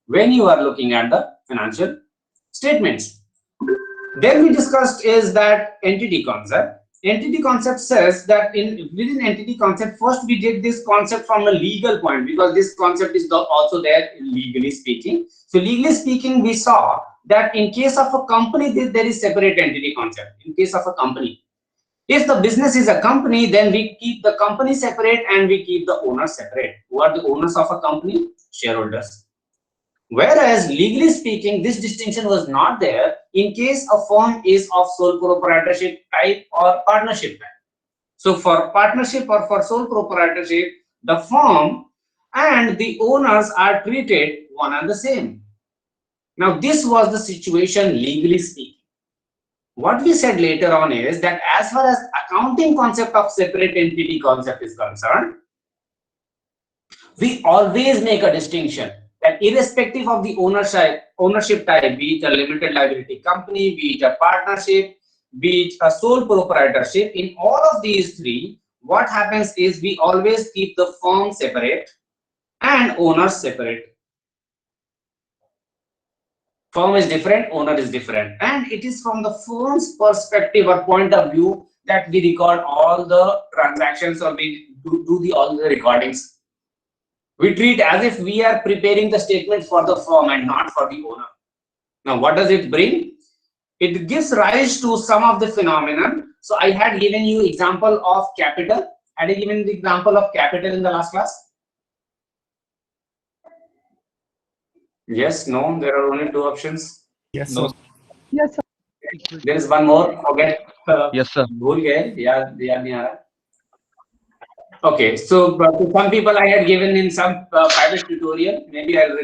when you are looking at the financial statements. Then we discussed is that entity concept. Entity concept says that within entity concept, first we did this concept from a legal point, because this concept is also there legally speaking. So legally speaking, we saw that in case of a company, there is separate entity concept. In case of a company, if the business is a company, then we keep the company separate and we keep the owners separate. Who are the owners of a company? Shareholders. Whereas legally speaking, this distinction was not there in case a firm is of sole proprietorship type or partnership type. So for partnership or for sole proprietorship, the firm and the owners are treated one and the same. Now this was the situation legally speaking. What we said later on is that as far as accounting concept of separate entity concept is concerned, we always make a distinction that irrespective of the ownership type, be it a limited liability company, be it a partnership, be it a sole proprietorship, in all of these three, what happens is we always keep the firm separate and owners separate. Firm is different, owner is different, and it is from the firm's perspective or point of view that we record all the transactions, or we do all the recordings. We treat as if we are preparing the statement for the firm and not for the owner. Now, what does it bring? It gives rise to some of the phenomenon. So I had given you example of capital. Had I given the example of capital in the last class? Yes, no, there are only two options. Yes, No. sir. Yes, sir. There is one more. Forget. Yes, sir. भूल गए, याद नहीं आ रहा. Okay, so to some people I had given in some private tutorial. Maybe I'll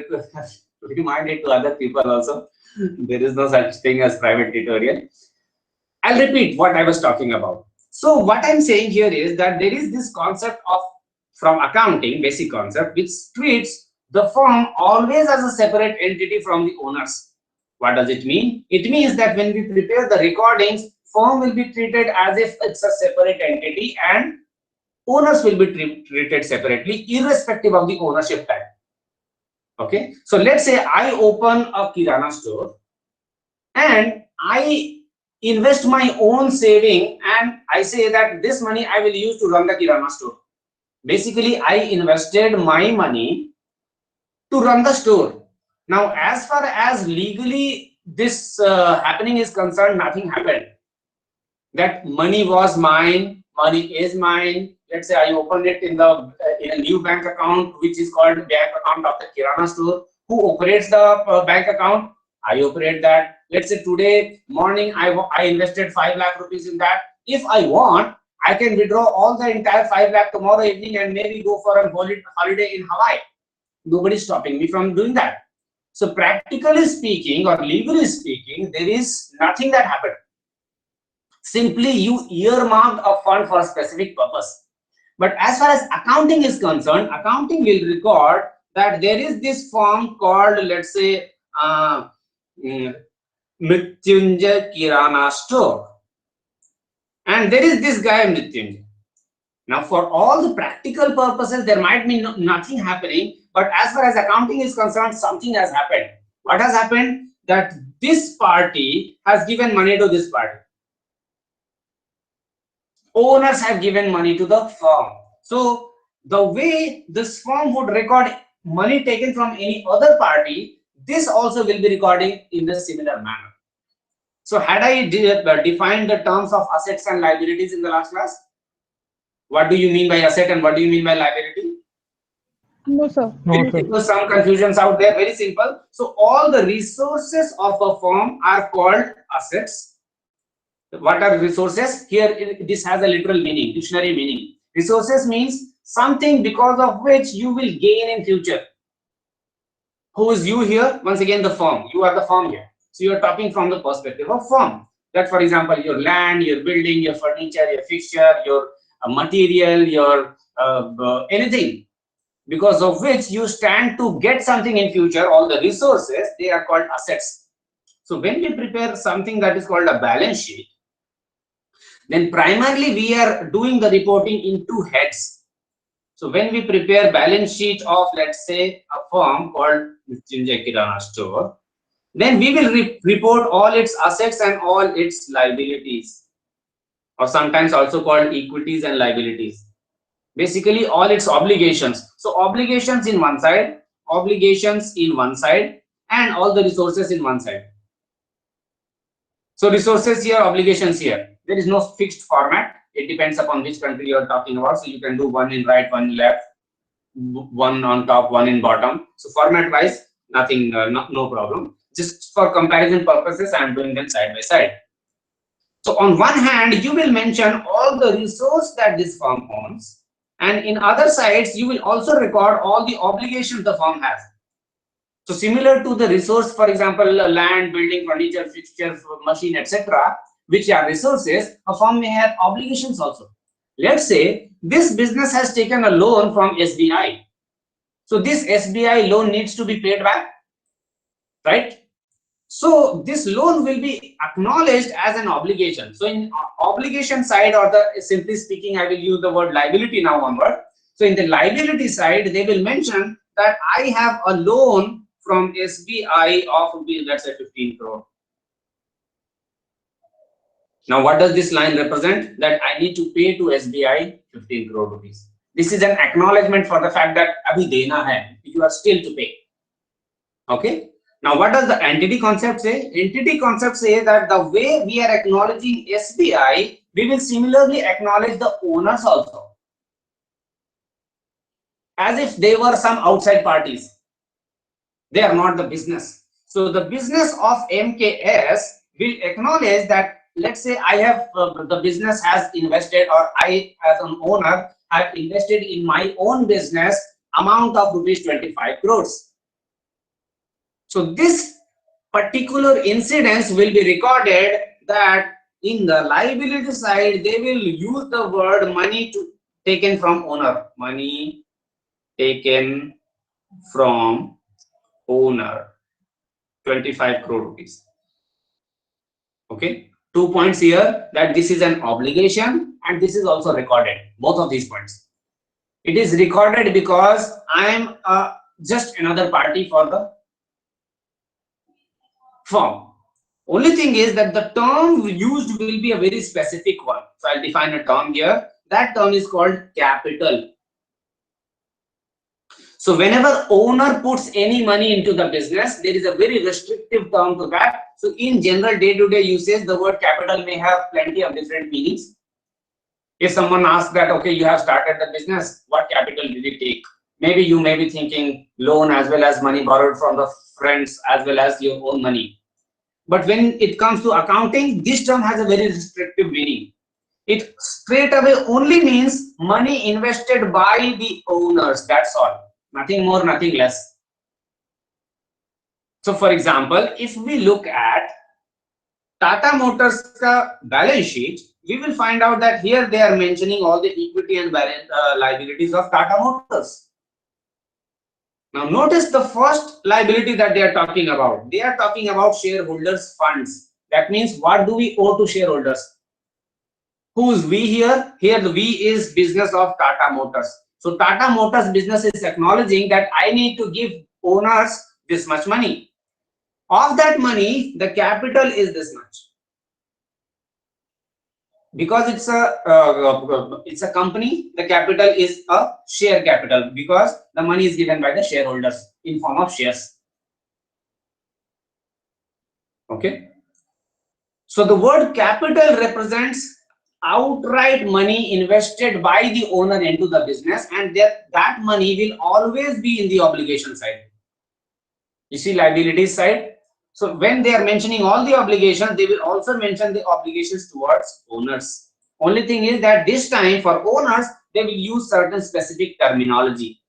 remind it to other people also. There is no such thing as private tutorial. I'll repeat what I was talking about. So what I'm saying here is that there is this concept of, from accounting, basic concept, which treats the firm always as a separate entity from the owners. What does it mean? It means that when we prepare the recordings, firm will be treated as if it's a separate entity and owners will be treated separately, irrespective of the ownership type. Okay, so let's say I open a kirana store and I invest my own saving, and I say that this money I will use to run the kirana store. Basically, I invested my money to run the store. Now, as far as legally this happening is concerned, nothing happened. That money was mine, money is mine. Let's say I opened it in a new bank account, which is called bank account of the kirana store. Who operates the bank account? I operate that. Let's say today morning I invested 5 lakh rupees in that. If I want, I can withdraw all the entire 5 lakh tomorrow evening and maybe go for a holiday in Hawaii. Nobody's stopping me from doing that. So practically speaking or legally speaking, there is nothing that happened. Simply you earmarked a fund for a specific purpose. But as far as accounting is concerned, accounting will record that there is this firm called, let's say, Mrityunjay Kirana Store. And there is this guy Mrityunjay. Now, for all the practical purposes, there might be nothing happening. But as far as accounting is concerned, something has happened. What has happened? That this party has given money to this party. Owners have given money to the firm. So the way this firm would record money taken from any other party, this also will be recording in the similar manner. So had I defined the terms of assets and liabilities in the last class? What do you mean by asset and what do you mean by liability? No, sir. No, sir. Because some confusions out there. Very simple. So all the resources of a firm are called assets. What are resources? Here this has a literal meaning, dictionary meaning. Resources means something because of which you will gain in future. Who is you here? Once again, the firm. You are the firm here. So you are talking from the perspective of firm. That, for example, your land, your building, your furniture, your fixture, your material, your anything, because of which you stand to get something in future. All the resources, they are called assets. So when we prepare something that is called a balance sheet, then primarily we are doing the reporting in two heads. So when we prepare balance sheet of, let's say, a firm called Mrityunjay Kirana Store, then we will report all its assets and all its liabilities, or sometimes also called equities and liabilities. Basically all its obligations. So obligations in one side, obligations in one side, and all the resources in one side. So resources here, obligations here. There is no fixed format. It depends upon which country you are talking about. So you can do one in right, one in left, one on top, one in bottom. So format wise, nothing, no problem. Just for comparison purposes, I am doing them side by side. So on one hand, you will mention all the resource that this firm owns, and in other sides, you will also record all the obligations the firm has. So similar to the resource, for example, land, building, furniture, fixtures, machine, etc., which are resources, a firm may have obligations also. Let's say this business has taken a loan from SBI. So this SBI loan needs to be paid back, right? So this loan will be acknowledged as an obligation. So in obligation side, or the simply speaking, I will use the word liability now onward. So in the liability side, they will mention that I have a loan from SBI of, let's say, 15 crore. Now what does this line represent? That I need to pay to SBI 15 crore rupees. This is an acknowledgement for the fact that abhi dena hai, you are still to pay. Okay. Now, what does the entity concept say? Entity concept say that the way we are acknowledging SBI, we will similarly acknowledge the owners also, as if they were some outside parties. They are not the business. So the business of MKS will acknowledge that, let's say I have the business has invested, or I as an owner have invested in my own business amount of rupees 25 crores. So this particular incidence will be recorded, that in the liability side they will use the word money taken from owner. Money taken from owner, 25 crore rupees. Okay, 2 points here, that this is an obligation and this is also recorded, both of these points. It is recorded because I am just another party for the firm. Only thing is that the term used will be a very specific one. So I'll define a term here. That term is called capital. So whenever owner puts any money into the business, there is a very restrictive term to that. So in general day-to-day usage, the word capital may have plenty of different meanings. If someone asks that, okay, you have started the business, what capital did it take? Maybe you may be thinking loan as well as money borrowed from the friends as well as your own money. But when it comes to accounting, this term has a very restrictive meaning. It straight away only means money invested by the owners. That's all. Nothing more, nothing less. So for example, if we look at Tata Motors ka balance sheet, we will find out that here they are mentioning all the equity and liabilities of Tata Motors. Now notice the first liability that they are talking about. They are talking about shareholders' funds. That means what do we owe to shareholders? Who's we here? Here the we is business of Tata Motors. So Tata Motors business is acknowledging that I need to give owners this much money. Of that money, the capital is this much. Because it's a company, the capital is a share capital, because the money is given by the shareholders in form of shares. Okay. So the word capital represents outright money invested by the owner into the business, and that money will always be in the obligation side. You see liabilities side. So when they are mentioning all the obligations, they will also mention the obligations towards owners. Only thing is that this time for owners, they will use certain specific terminology.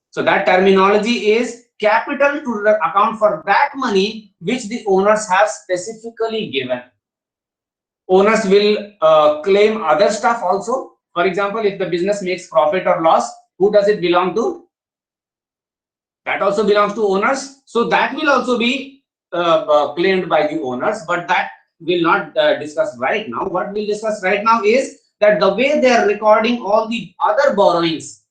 So that terminology is capital to account for that money which the owners have specifically given. Owners will claim other stuff also. For example, if the business makes profit or loss, who does it belong to? That also belongs to owners. So that will also be claimed by the owners, but that will not discuss right now. What we'll discuss right now is that the way they are recording all the other borrowings,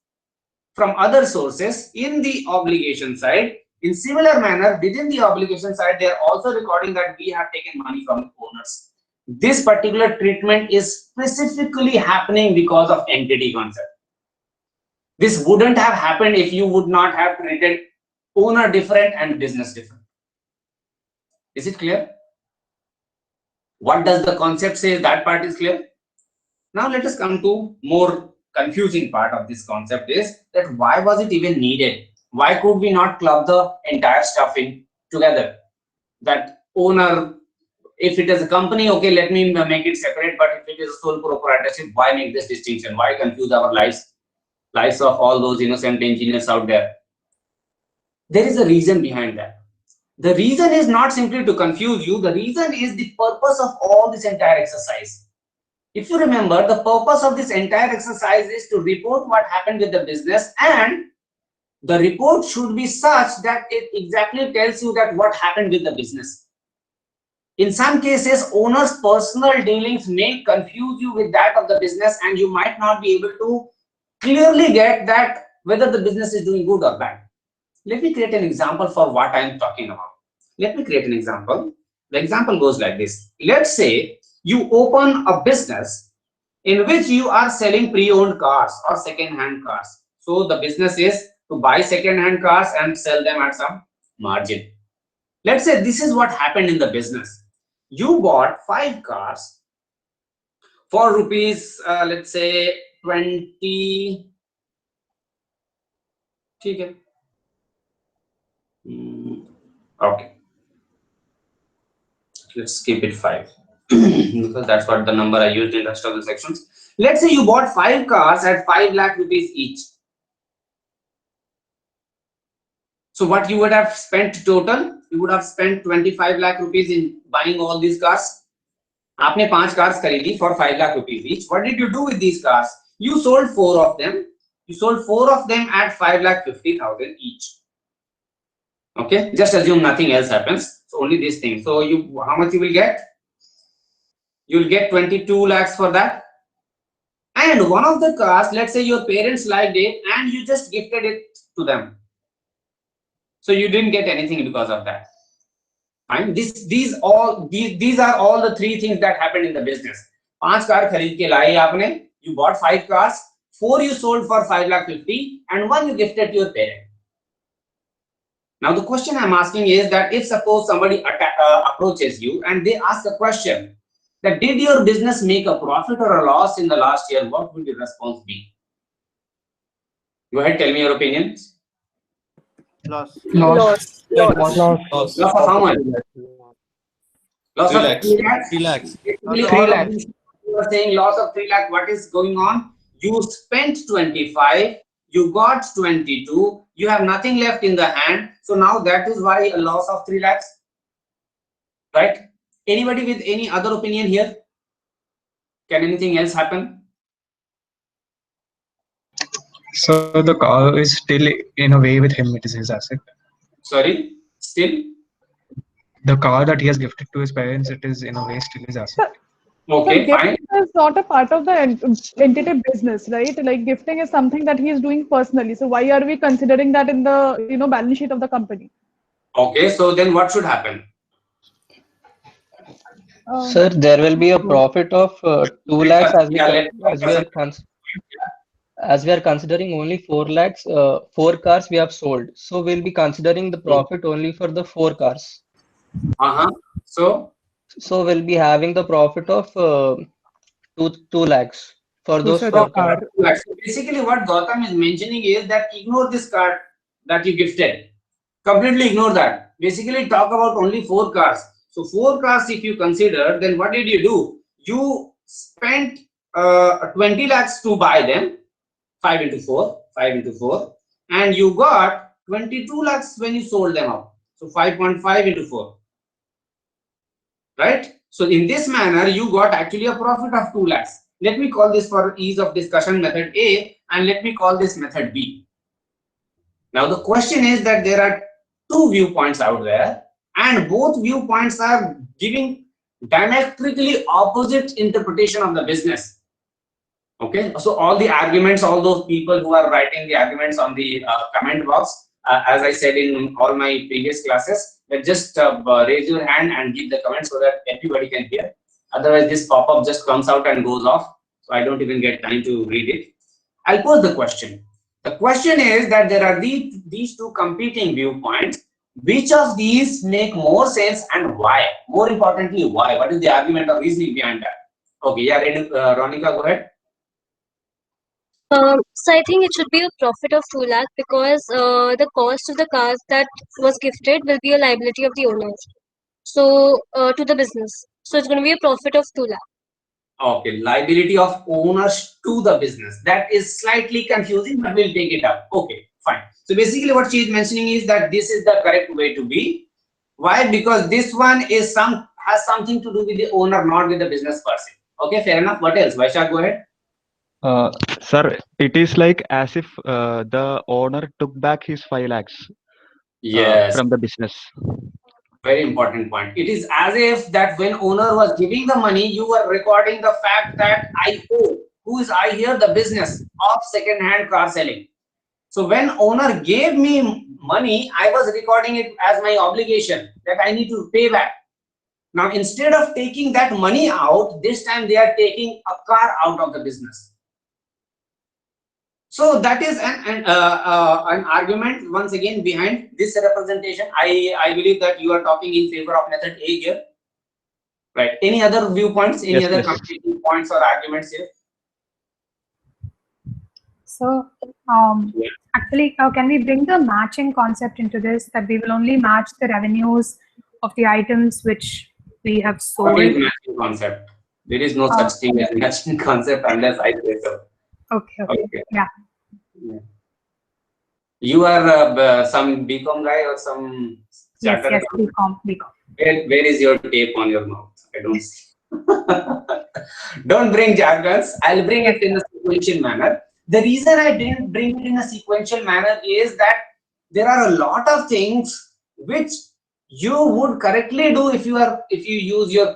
from other sources in the obligation side. In similar manner, within the obligation side, they are also recording that we have taken money from the owners. This particular treatment is specifically happening because of entity concept. This wouldn't have happened if you would not have treated owner different and business different. Is it clear? What does the concept say? That part is clear. Now let us come to more confusing part of this concept is that why was it even needed? Why could we not club the entire stuff in together? That owner, if it is a company, okay, let me make it separate. But if it is a sole proprietorship, why make this distinction? Why confuse our lives of all those innocent engineers out there? There is a reason behind that. The reason is not simply to confuse you. The reason is the purpose of all this entire exercise. If you remember, the purpose of this entire exercise is to report what happened with the business, and the report should be such that it exactly tells you that what happened with the business. In some cases, owners' personal dealings may confuse you with that of the business, and you might not be able to clearly get that whether the business is doing good or bad. Let me create an example for what I am talking about. Let me create an example. The example goes like this. Let's say you open a business in which you are selling pre-owned cars or second-hand cars. So the business is to buy second-hand cars and sell them at some margin. Let's say this is what happened in the business. You bought 5 cars for rupees, let's say 20. Okay. Okay. Let's keep it 5 because that's what the number I used in the rest of the sections. Let's say you bought 5 cars at 5 lakh rupees each. So what you would have spent total? You would have spent 25 lakh rupees in buying all these cars. आपने 5 cars खरीदी for 5 lakh rupees each. What did you do with these cars? You sold 4 of them. You sold 4 of them at 5,50,000 each. Okay, just assume nothing else happens. So only this thing. So how much you will get? You will get 22 lakhs for that. And one of the cars, let's say your parents liked it and you just gifted it to them. So you didn't get anything because of that. Fine. These are all the 3 things that happened in the business. 5 car खरीद के लाए आपने. You bought 5 cars. 4 you sold for 5,50,000 and 1 you gifted to your parent. Now the question I'm asking is that if suppose somebody approaches you and they ask a question that did your business make a profit or a loss in the last year, what would your response be? Go ahead, tell me your opinions. Loss. Loss. Loss. Loss of how much? Loss 3 of lakhs. 3 lakhs. 3 lakhs. Basically, 3 all of lakhs. these you are saying loss of 3 lakh. What is going on? You spent 25, you got 22, you have nothing left in the hand. So now that is why a loss of 3 lakhs. Right? Anybody with any other opinion here? Can anything else happen? So the car is still in a way with him, it is his asset. Sorry, still? The car that he has gifted to his parents, it is in a way still his asset. Okay, So fine. gifting is not a part of the entity business, right? Like gifting is something that he is doing personally. So why are we considering that in the balance sheet of the company? Okay, so then what should happen? Sir, there will be a profit of 2 lakhs as we are considering only 4 lakhs. 4 cars we have sold, so we'll be considering the profit only for the 4 cars. So we'll be having the profit of 2 lakhs for those 4 cars. So basically, what Gautam is mentioning is that ignore this card that you gifted. Completely ignore that. Basically, talk about only 4 cars. So 4 cars, if you consider, then what did you do? You spent 20 lakhs to buy them, 5 into 4, and you got 22 lakhs when you sold them out. So 5.5 into 4. Right? So in this manner, you got actually a profit of 2 lakhs. Let me call this for ease of discussion method A, and let me call this method B. Now the question is that there are 2 viewpoints out there, and both viewpoints are giving diametrically opposite interpretation of the business. Okay, so all the arguments, all those people who are writing the arguments on the comment box, as I said in all my previous classes, just raise your hand and give the comment so that everybody can hear. Otherwise, this pop-up just comes out and goes off, so I don't even get time to read it. I'll pose the question. The question is that there are these two competing viewpoints. Which of these make more sense and why? More importantly, why? What is the argument or reasoning behind that? Okay, yeah, Ronika, go ahead. So I think it should be a profit of 2 lakh because the cost of the cars that was gifted will be a liability of the owners. So to the business. So it's going to be a profit of 2 lakh. Okay, liability of owners to the business. That is slightly confusing, but we'll take it up. Okay, fine. So basically what she is mentioning is that this is the correct way to be. Why? Because this one is has something to do with the owner, not with the business person. Okay, fair enough. What else? Vaishak, go ahead. Sir, it is like as if the owner took back his 5 lakhs Yes. from the business. Very important point. It is as if that when owner was giving the money, you were recording the fact that I owe. Who is I here? The business of second-hand car selling. So when owner gave me money, I was recording it as my obligation that I need to pay back. Now, instead of taking that money out, this time they are taking a car out of the business. So that is an argument once again behind this representation. I believe that you are talking in favor of method A here, right? Any other viewpoints? Any Yes, other yes. competing points or arguments here? So, actually, can we bring the matching concept into this? That we will only match the revenues of the items which we have sold. What is matching concept? There is no such thing as matching concept unless I say so. Okay. Yeah. You are some BCom guy or some Yes, chartered BCom. Where is your tape on your mouth? I don't see. Don't bring jargons. I'll bring it in a sequential manner. The reason I didn't bring it in a sequential manner is that there are a lot of things which you would correctly do if you use your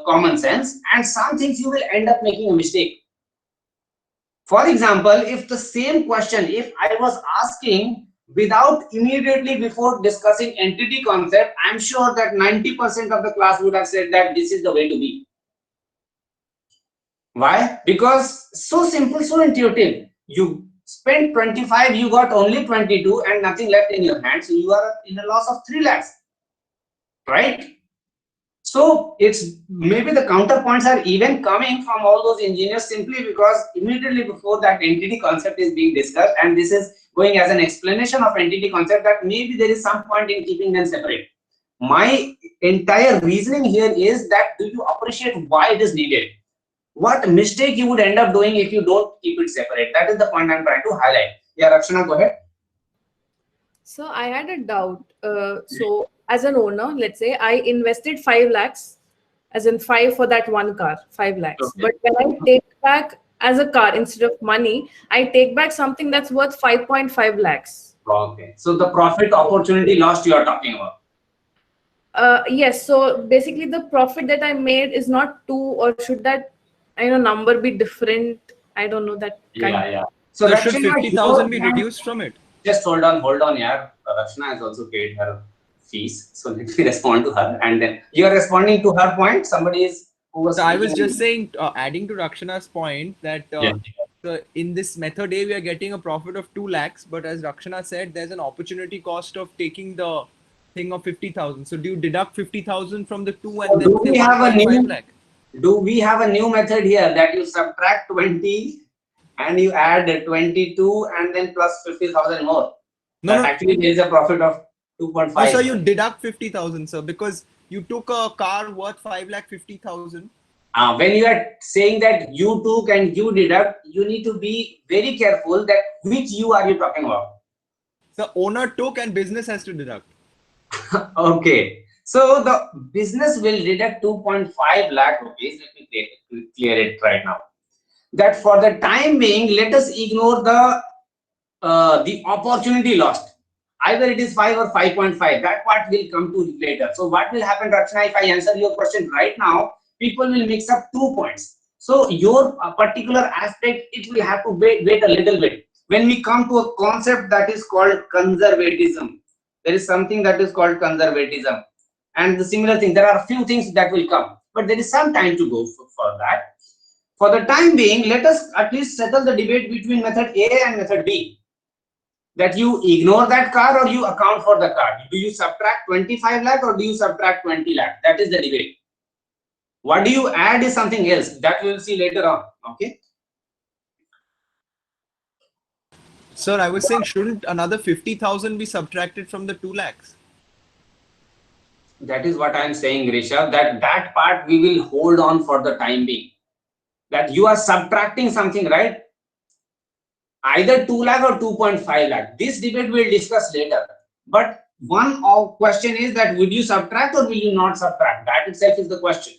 common sense, and some things you will end up making a mistake. For example, if the same question, if I was asking without immediately before discussing entity concept, I'm sure that 90% of the class would have said that this is the way to be. Why? Because so simple, so intuitive. You spent 25, you got only 22 and nothing left in your hand. So you are in a loss of 3 lakhs, right? So it's maybe the counterpoints are even coming from all those engineers simply because immediately before that entity concept is being discussed, and this is going as an explanation of entity concept, that maybe there is some point in keeping them separate. My entire reasoning here is that do you appreciate why it is needed? What mistake you would end up doing if you don't keep it separate? That is the point I'm trying to highlight. Yeah, Rakshana, go ahead. So I had a doubt. So as an owner, let's say I invested 5 lakhs, as in 5 for that one car, 5 lakhs. Okay. But when I take back as a car instead of money, I take back something that's worth 5.5 lakhs. Okay. So the profit opportunity lost you are talking about. Yes. So basically the profit that I made is not 2, or should that number be different? I don't know that. Yeah. So should 50,000 be reduced from it? Just hold on, yeah. Rakshana has also paid her fees, so let me respond to her, and then you are responding to her point. Somebody is who was. So I was just saying, adding to Rakshana's point that so in this method A we are getting a profit of 2 lakhs, but as Rakshana said, there's an opportunity cost of taking the thing of 50,000. So do you deduct 50,000 from the 2 and then say 1.5 lakh? Do we have a new method here that you subtract 20 and you add 22 and then plus 50,000 more? No. Actually there is a profit of 2.5. Oh, so you deduct 50,000, sir, because you took a car worth 5,50,000. When you are saying that you took and you deduct, you need to be very careful that which you are you talking about. The owner took and business has to deduct. Okay. So the business will deduct 2.5 lakh rupees. Let me clear it right now. That for the time being, let us ignore the opportunity lost. Either it is 5 or 5.5. That part will come to later. So what will happen, Rakshana, if I answer your question right now, people will mix up 2 points. So your particular aspect, it will have to wait a little bit. When we come to a concept that is called conservatism, there is something that is called conservatism. And the similar thing, there are a few things that will come, but there is some time to go for that. For the time being, let us at least settle the debate between method A and method B. That you ignore that car or you account for the car. Do you subtract 25 lakh or do you subtract 20 lakh? That is the debate. What do you add is something else that we will see later on. Okay. Sir, I was saying, shouldn't another 50,000 be subtracted from the 2 lakhs? That is what I am saying, Rishabh, that part we will hold on for the time being. That you are subtracting something, right? Either 2 lakh or 2.5 lakh. This debate we'll discuss later. But one question is that will you subtract or will you not subtract? That itself is the question.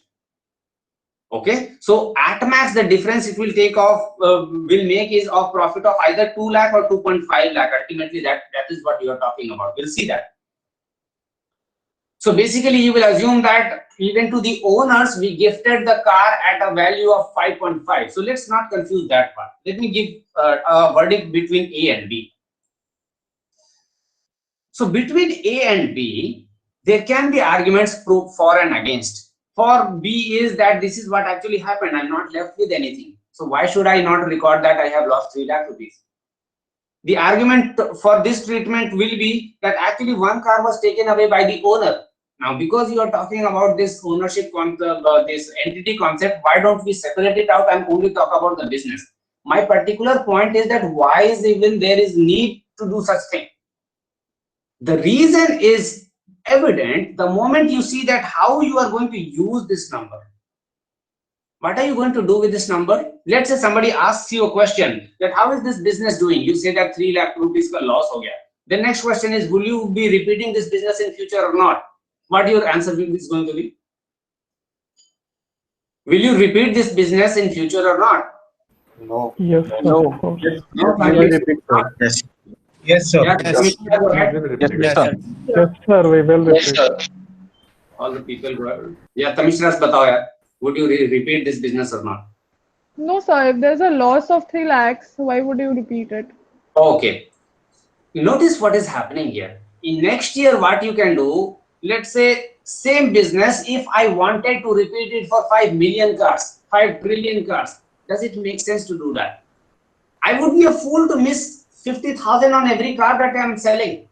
Okay, so at max the difference it will take off will make is of profit of either 2 lakh or 2.5 lakh. Ultimately, that is what you are talking about. We'll see that. So basically, you will assume that even to the owners, we gifted the car at a value of 5.5. So let's not confuse that part. Let me give a verdict between A and B. So between A and B, there can be arguments for and against. For B is that this is what actually happened. I'm not left with anything. So why should I not record that I have lost 3 lakh rupees? The argument for this treatment will be that actually one car was taken away by the owner. Now, because you are talking about this ownership concept, this entity concept, why don't we separate it out and only talk about the business? My particular point is that why is even there is need to do such thing? The reason is evident the moment you see that how you are going to use this number. What are you going to do with this number? Let's say somebody asks you a question that how is this business doing? You say that 3 lakh rupees ka loss ho gaya. The next question is, will you be repeating this business in future or not? What your answer is going to be? Will you repeat this business in future or not? No. Yes, sir. No. Yes. No, We will repeat, sir. Yes. Yes, sir. Yeah, Yes. go ahead. Yes, sir. Yes, sir. We will repeat. All the people go ahead. Yeah, Tamishras, batao yaar. Would you repeat this business or not? No, sir. If there's a loss of 3 lakhs, why would you repeat it? Okay. Notice what is happening here. In next year, what you can do, let's say same business, if I wanted to repeat it for 5 million cars, 5 trillion cars, does it make sense to do that? I would be a fool to miss 50,000 on every car that I am selling.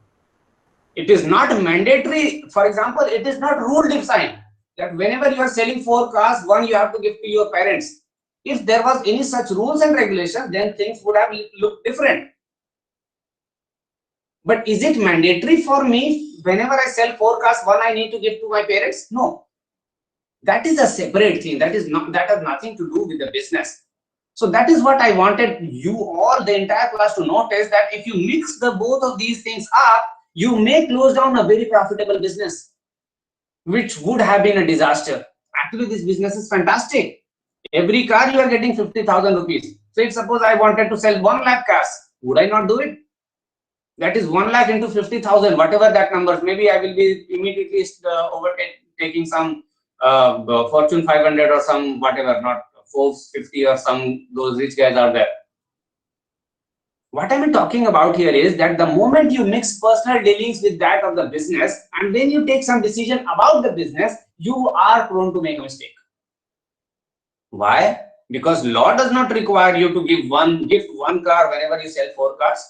It is not mandatory. For example, it is not rule defined that whenever you are selling 4 cars, one you have to give to your parents. If there was any such rules and regulations, then things would have looked different. But is it mandatory for me whenever I sell 4 cars, one I need to give to my parents? No. That is a separate thing. That has nothing to do with the business. So that is what I wanted you all, the entire class, to notice, that if you mix the both of these things up, you may close down a very profitable business, which would have been a disaster. Actually, this business is fantastic. Every car you are getting 50,000 rupees. So if suppose I wanted to sell 1 lakh cars, would I not do it? That is 1 lakh into 50,000, whatever that number. Maybe I will be immediately overtaking some Fortune 500 or some whatever, not Forbes 50 or some those rich guys are there. What I'm talking about here is that the moment you mix personal dealings with that of the business, and then you take some decision about the business, you are prone to make a mistake. Why? Because law does not require you to gift one car whenever you sell 4 cars.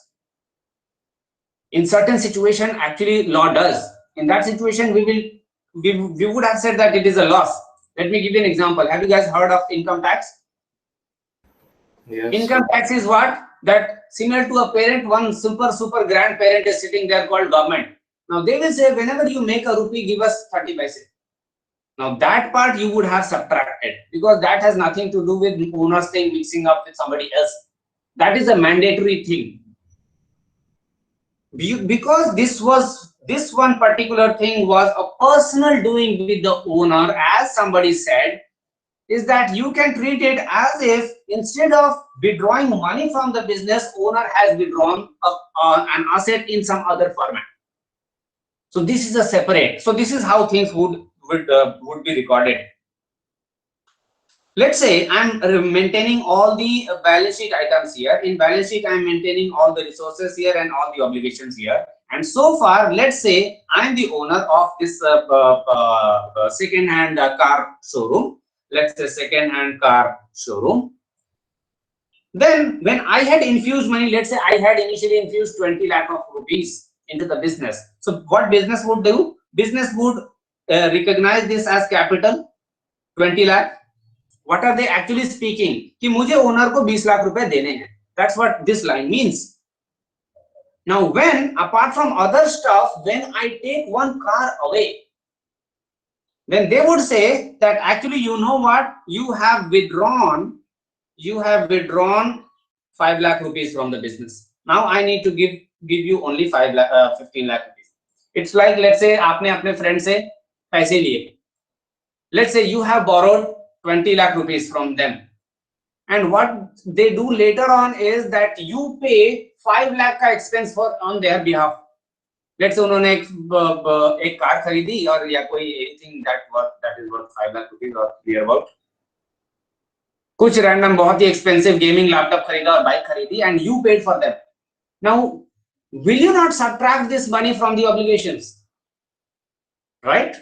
In certain situation, actually law does. In that situation, we would have said that it is a loss. Let me give you an example. Have you guys heard of income tax? Yes. Income tax is what? That similar to a parent, one super grandparent is sitting there called government. Now they will say, whenever you make a rupee, give us 30 paise. Now that part you would have subtracted, because that has nothing to do with the owner's thing mixing up with somebody else. That is a mandatory thing. Because this one particular thing was a personal doing with the owner, as somebody said, is that you can treat it as if instead of withdrawing money from the business, owner has withdrawn an asset in some other format. So this is a separate. So this is how things would be recorded. Let's say I'm maintaining all the balance sheet items here. In balance sheet, I'm maintaining all the resources here and all the obligations here. And so far, let's say I'm the owner of this second-hand car showroom. Let's say second-hand car showroom. Then when I had infused money, let's say I had initially infused 20 lakh of rupees into the business. So what business would do? Business would recognize this as capital, 20 lakh. What are they actually speaking? कि मुझे owner को 20 लाख रुपए देने हैं. That's what this line means. Now, when apart from other stuff, when I take one car away, then they would say that actually, you know what? You have withdrawn 5 lakh rupees from the business. Now I need to give you only 15 lakh rupees. It's like, let's say आपने अपने friend से पैसे लिए. Let's say you have borrowed 20 lakh rupees from them. And what they do later on is that you pay 5 lakh का expense on their behalf. Let's say उन्होंने एक car खरीदी और या कोई anything that is worth 5 lakh rupees or near about. कुछ random बहुत ही expensive gaming laptop खरीदा और bike खरीदी and you paid for them. Now, will you not subtract this money from the obligations? Right?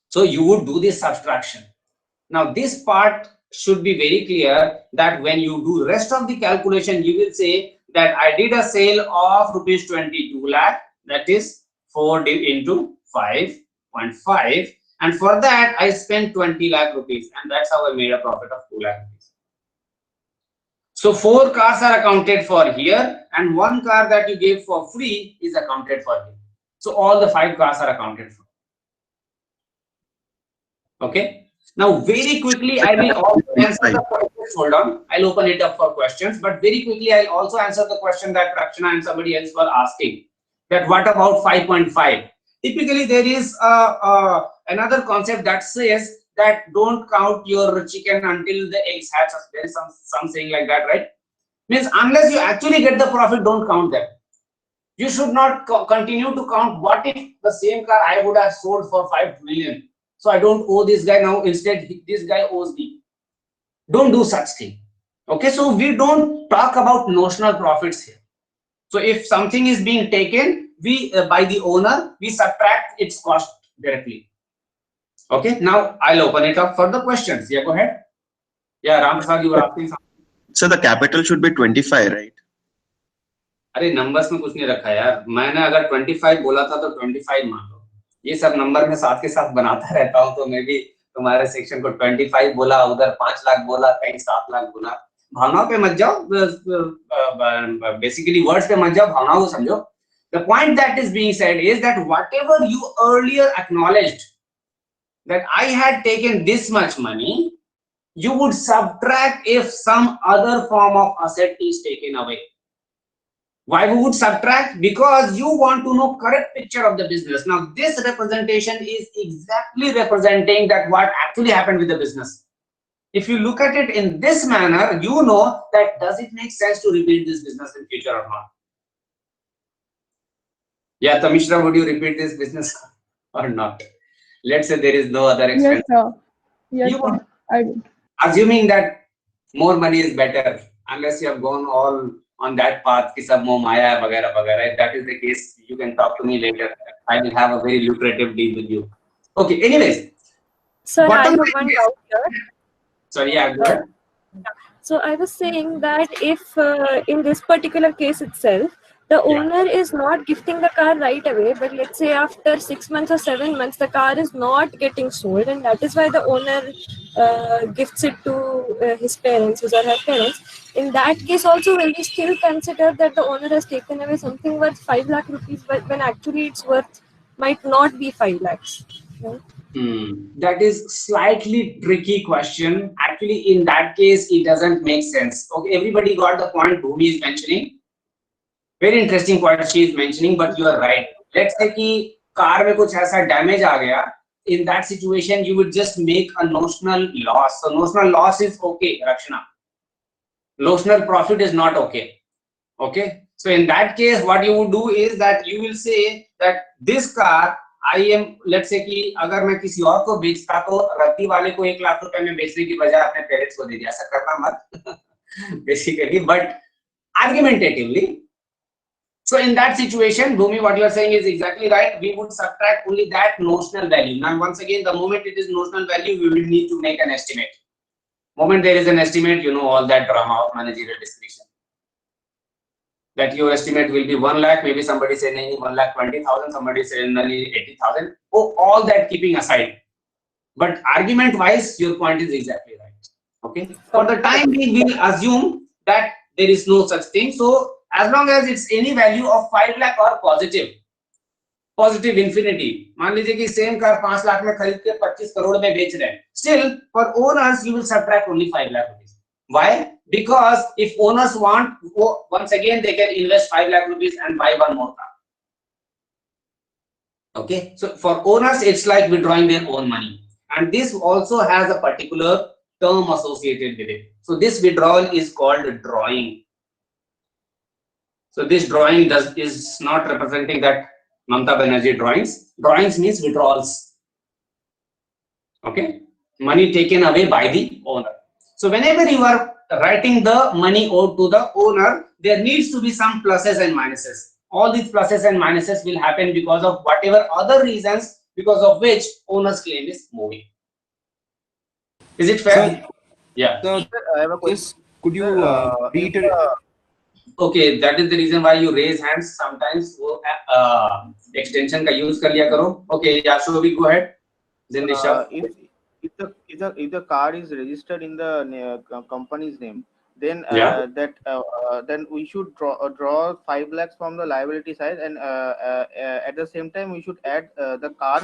So you would do this subtraction. Now this part should be very clear that when you do rest of the calculation, you will say that I did a sale of rupees 22 lakh, that is 4 into 5.5, and for that I spent 20 lakh rupees, and that's how I made a profit of 2 lakh rupees. So 4 cars are accounted for here, and 1 car that you gave for free is accounted for here. So all the 5 cars are accounted for. Okay. Now, very quickly, I will also answer the questions. Hold on, I'll open it up for questions. But very quickly, I'll also answer the question that Rakshana and somebody else were asking. That what about 5.5? Typically, there is another concept that says that don't count your chicken until the eggs hatch. There is some saying like that, right? Means unless you actually get the profit, don't count them. You should not continue to count. What if the same car I would have sold for 5 million? So I don't owe this guy now. Instead, this guy owes me. Don't do such thing. Okay, so we don't talk about notional profits here. So if something is being taken, we by the owner, we subtract its cost directly. Okay, now I'll open it up for the questions. Yeah, go ahead. Yeah, Ram Prasad, you were asking something. So the capital should be 25, right? अरे numbers में कुछ नहीं रखा यार. मैंने अगर 25 बोला था तो 25 मान लो. ये सब नंबर में साथ के साथ बनाता रहता हूँ, तो मैं भी तुम्हारे सेक्शन को 25 बोला, उधर 5 लाख बोला, कहीं 7 लाख बोला. भावनाओं पे मत जाओ, बेसिकली वर्ड्स पे मत जाओ, भावनाओं को समझो. The point that is being said is that whatever you earlier acknowledged that I had taken this much money, you would subtract if some other form of asset is taken away. Why we would subtract? Because you want to know correct picture of the business. Now this representation is exactly representing that what actually happened with the business. If you look at it in this manner, you know that does it make sense to repeat this business in future or not? Yeah, Tamishra, would you repeat this business or not? Let's say there is no other expense. Yes, sir. Yes, sir. I would. Assuming that more money is better, unless you have gone all on that path, ki sab moh maya vagara vagara. If that is the case, you can talk to me later. I will have a very lucrative deal with you. Okay, anyways. Sir, I have one doubt here. Sorry, yeah, go ahead. So I was saying that if in this particular case itself, the owner is not gifting the car right away, but let's say after 6 months or 7 months, the car is not getting sold, and that is why the owner gifts it to his parents, his or her parents. In that case also, will we still consider that the owner has taken away something worth 5 lakh rupees, but when actually its worth might not be 5 lakhs? Right? That is slightly tricky question. Actually, in that case, it doesn't make sense. Okay, everybody got the point Bhumi is mentioning. Very interesting point she is mentioning, but you are right. Let's say कि car में कुछ ऐसा damage आ गया. In that situation, you would just make a notional loss. So notional loss is okay, Rakshana. Notional profit is not okay. Okay. So in that case, what you would do is that you will say that this car I am, let's say कि अगर मैं किसी और को बेचता तो रद्दी वाले को 1 लाख रुपए में बेचने की बजाय अपने पेरेंट्स को दे दिया, ऐसा करना मत basically, but argumentatively. So in that situation, Bhumi, what you are saying is exactly right. We would subtract only that notional value. Now, once again, the moment it is notional value, we will need to make an estimate. Moment there is an estimate, you know, all that drama of managerial discretion. That your estimate will be 1 lakh, maybe somebody say 1,20,000, somebody say 80,000. Oh, all that keeping aside. But argument wise, your point is exactly right. Okay. For the time being, we assume that there is no such thing. So as long as it's any value of 5 lakh or positive infinity, मान लीजिए कि same car 5 lakh में खरीद के 25 करोड़ में बेच रहे हैं, still for owners you will subtract only 5 lakh rupees. Why? Because if owners want, once again they can invest 5 lakh rupees and buy one more car. Okay, so for owners it's like withdrawing their own money, and this also has a particular term associated with it. So this withdrawal is called drawing. So this drawing is not representing that Mamata Banerjee drawings. Drawings means withdrawals. Okay, money taken away by the owner. So whenever you are writing the money owed to the owner, there needs to be some pluses and minuses. All these pluses and minuses will happen because of whatever other reasons because of which owner's claim is moving. Is it fair? Sir, yeah. So, I have a question. yes, could you reiterate? Okay, that is the reason why you raise hands sometimes. Extension का use कर लिया करो. Okay, yeah, so we go ahead. Then If the car is registered in the company's name, then then we should draw 5 lakhs from the liability side, and at the same time we should add the car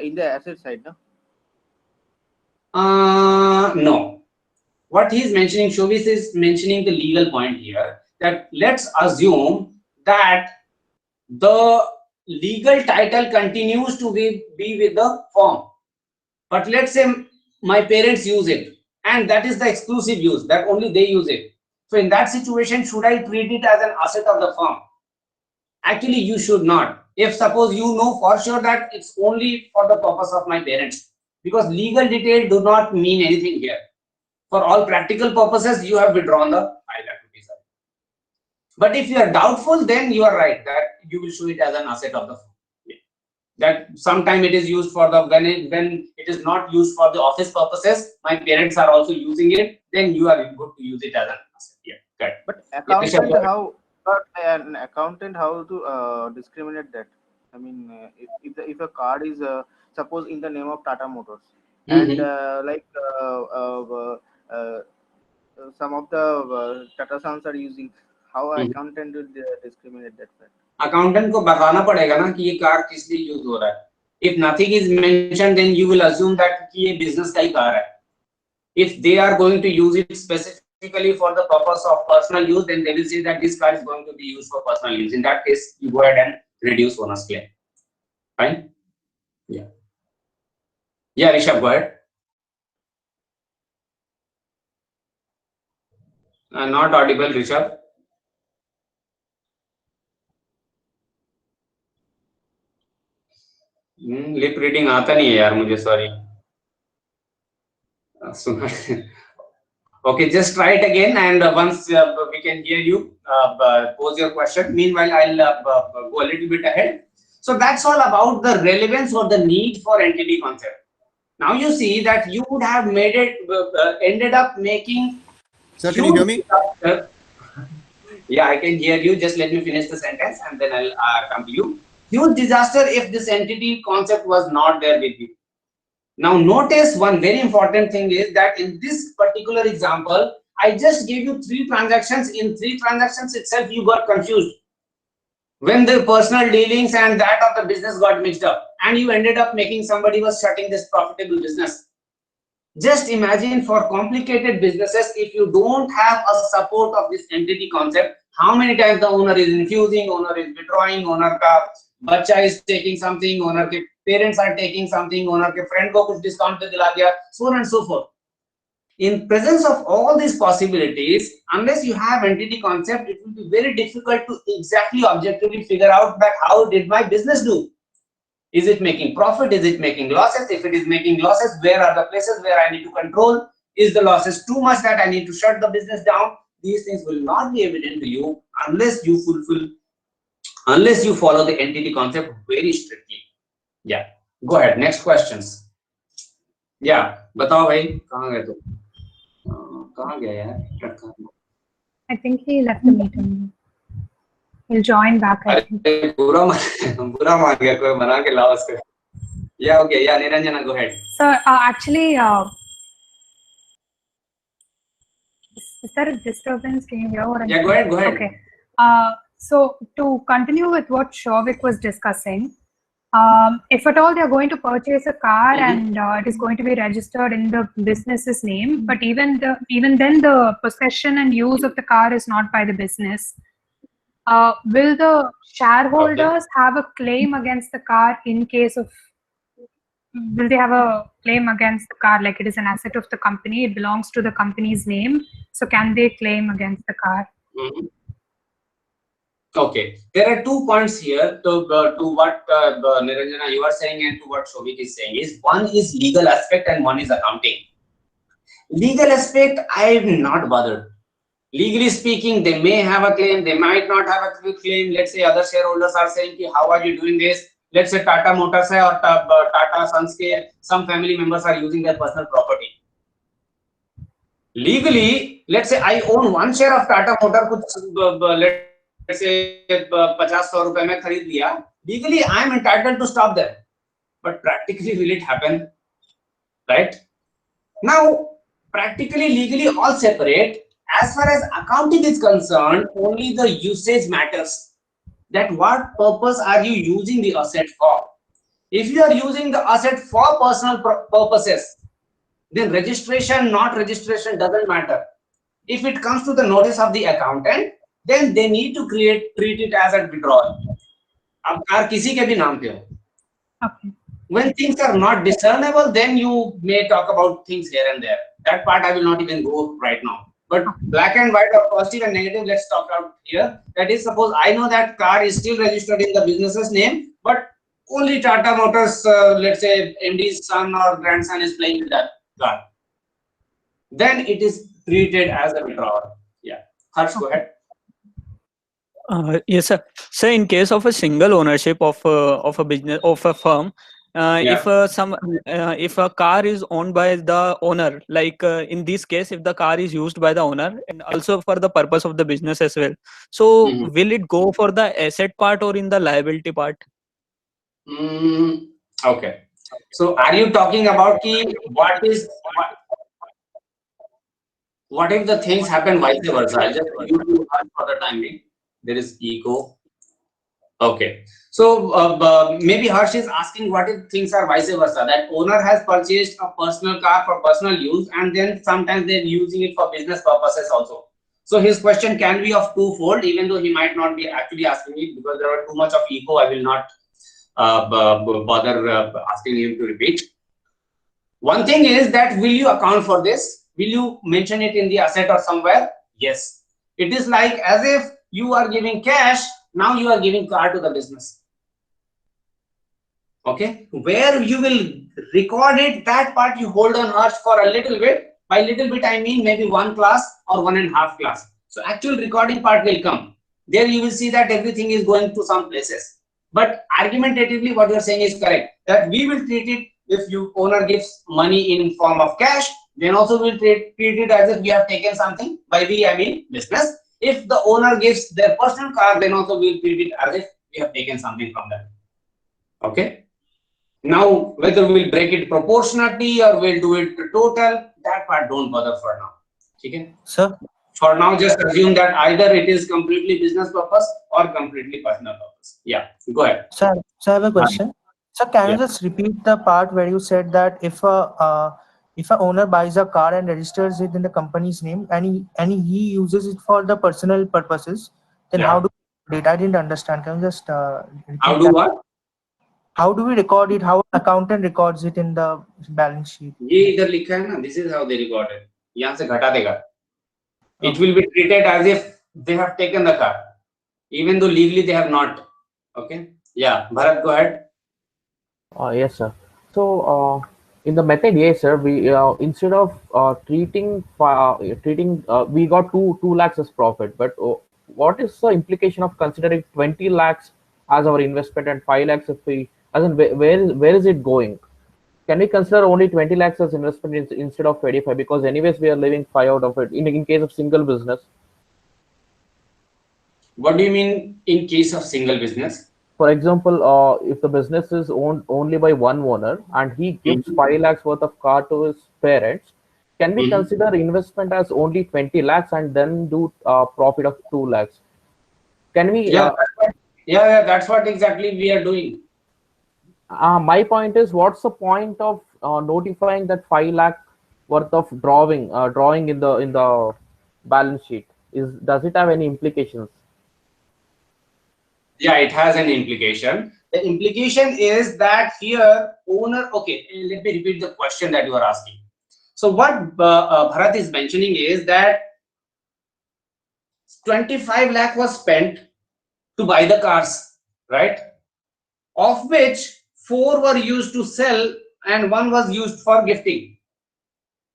in the asset side, no? No. What he is mentioning, Shobhit is mentioning the legal point here, that let's assume that the legal title continues to be with the firm, but let's say my parents use it and that is the exclusive use, that only they use it. So in that situation, should I treat it as an asset of the firm? Actually, you should not. If suppose you know for sure that it's only for the purpose of my parents, because legal detail do not mean anything here. For all practical purposes, you have withdrawn the 5 lakh rupees. But if you are doubtful, then you are right that you will show it as an asset of the firm. Yeah. That sometime it is used for the when it is not used for the office purposes, my parents are also using it, then you are good to use it as an asset. Yeah, correct. But an accountant how to discriminate that? I mean, if a card is suppose in the name of Tata Motors, and some of the Tata Sons are using, how accountant will discriminate that fact? Accountant को बताना पड़ेगा ना कि ये car किस लिए use हो रहा है. If nothing is mentioned, then you will assume that कि ये business का ही कार है. If they are going to use it specifically for the purpose of personal use, then they will say that this car is going to be used for personal use. In that case, you go ahead and reduce owner's claim. Fine? Yeah. Yeah, Rishabh, go ahead. Not audible, Rishabh. Lip reading आता नहीं है यार मुझे, sorry. Okay, just try it again, and once we can hear you, pose your question. Meanwhile, I'll go a little bit ahead. So that's all about the relevance or the need for entity concept. Now you see that you would have made it, ended up making. Sir, can you hear me? Yeah, I can hear you. Just let me finish the sentence and then I'll come to you. Huge disaster if this entity concept was not there with you. Now notice one very important thing is that in this particular example, I just gave you 3 transactions. In 3 transactions itself, you got confused when the personal dealings and that of the business got mixed up, and you ended up making somebody was shutting this profitable business. Just imagine for complicated businesses, if you don't have a support of this entity concept, how many times the owner is infusing, owner is withdrawing, owner ka bacha is taking something, owner ke parents are taking something, owner ke friend ko kuch discount pe dila diya, so on and so forth. In presence of all these possibilities, unless you have entity concept, it will be very difficult to exactly objectively figure out that how did my business do. Is it making profit? Is it making losses? If it is making losses, where are the places where I need to control? Is the losses too much that I need to shut the business down? These things will not be evident to you unless you follow the entity concept very strictly. Yeah, go ahead. Next questions. Yeah, बताओ भाई कहाँ गए तुम? कहाँ गया यार? I think he left the meeting. He'll join back. I think. बुरा मान गया कोई बना के लाओ उसको. Yeah, okay. Yeah, Niranjana, go ahead. So actually, is there a disturbance? Can you hear what I'm saying? Yeah, go ahead. Go ahead. Okay. So to continue with what Shovik was discussing, if at all they are going to purchase a car and it is going to be registered in the business's name, but even then the possession and use of the car is not by the business. Will the shareholders have a claim against the car in case of? Will they have a claim against the car, like it is an asset of the company, it belongs to the company's name, so can they claim against the car? Okay, there are 2 points here to what Niranjana you are saying and to what Shovik is saying. Is one is legal aspect and one is accounting. Legal aspect, I am not bothered. Legally speaking, they may have a claim, they might not have a claim. Let's say other shareholders are saying, how are you doing this? Let's say Tata Motors or Tata Sons, some family members are using their personal property. Legally, let's say I own 1 share of Tata Motor, let's say 50-100 रुपए में खरीद लिया. Legally, I am entitled to stop them. But practically, will it happen? Right? Now, practically, legally, all separate. As far as accounting is concerned, only the usage matters. That what purpose are you using the asset for? If you are using the asset for personal purposes, then registration, not registration doesn't matter. If it comes to the notice of the accountant, then they need to treat it as a withdrawal. अब car किसी के भी नाम पे हो. Okay. When things are not discernible, then you may talk about things here and there. That part I will not even go right now. But black and white or positive and negative, let's talk out here. That is, suppose I know that car is still registered in the business's name, but only Tata Motors, let's say MD's son or grandson is playing with that car. Then it is treated as a withdrawal. Yeah. Harsh, go ahead. Yes, sir. So, in case of a single ownership of a business of a firm, if a car is owned by the owner, like in this case, if the car is used by the owner and also for the purpose of the business as well, so will it go for the asset part or in the liability part? Okay. So, are you talking about what if the things happen vice versa? I'll just give you for the time being. There is echo. Okay. So maybe Harsh is asking what if things are vice versa, that owner has purchased a personal car for personal use and then sometimes they're using it for business purposes also. So his question can be of twofold, even though he might not be actually asking it because there are too much of echo. I will not bother asking him to repeat. One thing is that will you account for this? Will you mention it in the asset or somewhere? Yes. It is like as if you are giving cash, now you are giving car to the business. Okay, where you will record it, that part you hold on Harsh for a little bit. By little bit, I mean maybe 1 class or 1.5 class. So actual recording part will come. There you will see that everything is going to some places. But argumentatively, what you are saying is correct. That we will treat it if you owner gives money in form of cash, then also we'll treat it as if we have taken something. By we, I mean business. If the owner gives their personal car, then also we'll treat it as if we have taken something from them. Okay. Now, whether we'll break it proportionately or we'll do it total, that part don't bother for now. Okay. Sir. For now, just assume that either it is completely business purpose or completely personal purpose. Yeah. Go ahead. Sir, I have a question. Sir, can you just repeat the part where you said that if a owner buys a car and registers it in the company's name and he uses it for the personal purposes, then how do we record it? I didn't understand. Can you just how do what? How do we record it? How an accountant records it in the balance sheet? ये इधर लिखा है ना. This is how they record it. यहाँ से घटा देगा. It will be treated as if they have taken the car, even though legally they have not. Okay. Yeah. Bharat, go ahead. Yes, sir. So, in the method A, sir, we instead of we got two lakhs as profit. But what is the implication of considering 20 lakhs as our investment and 5 lakhs if we, as in where is it going? Can we consider only 20 lakhs as investment instead of 25? Because anyways, we are leaving 5 out of it. In case of single business. What do you mean in case of single business? For example, if the business is owned only by one owner and he gives 5 lakhs worth of car to his parents, can we consider investment as only 20 lakhs and then do profit of 2 lakhs? Can we? Yeah, that's what exactly we are doing. My point is, what's the point of notifying that 5 lakh worth of drawing in the balance sheet? Does it have any implications? Yeah, it has an implication. The implication is that here owner, okay, let me repeat the question that you are asking. So what Bharat is mentioning is that 25 lakh was spent to buy the cars, right? Of which 4 were used to sell and 1 was used for gifting.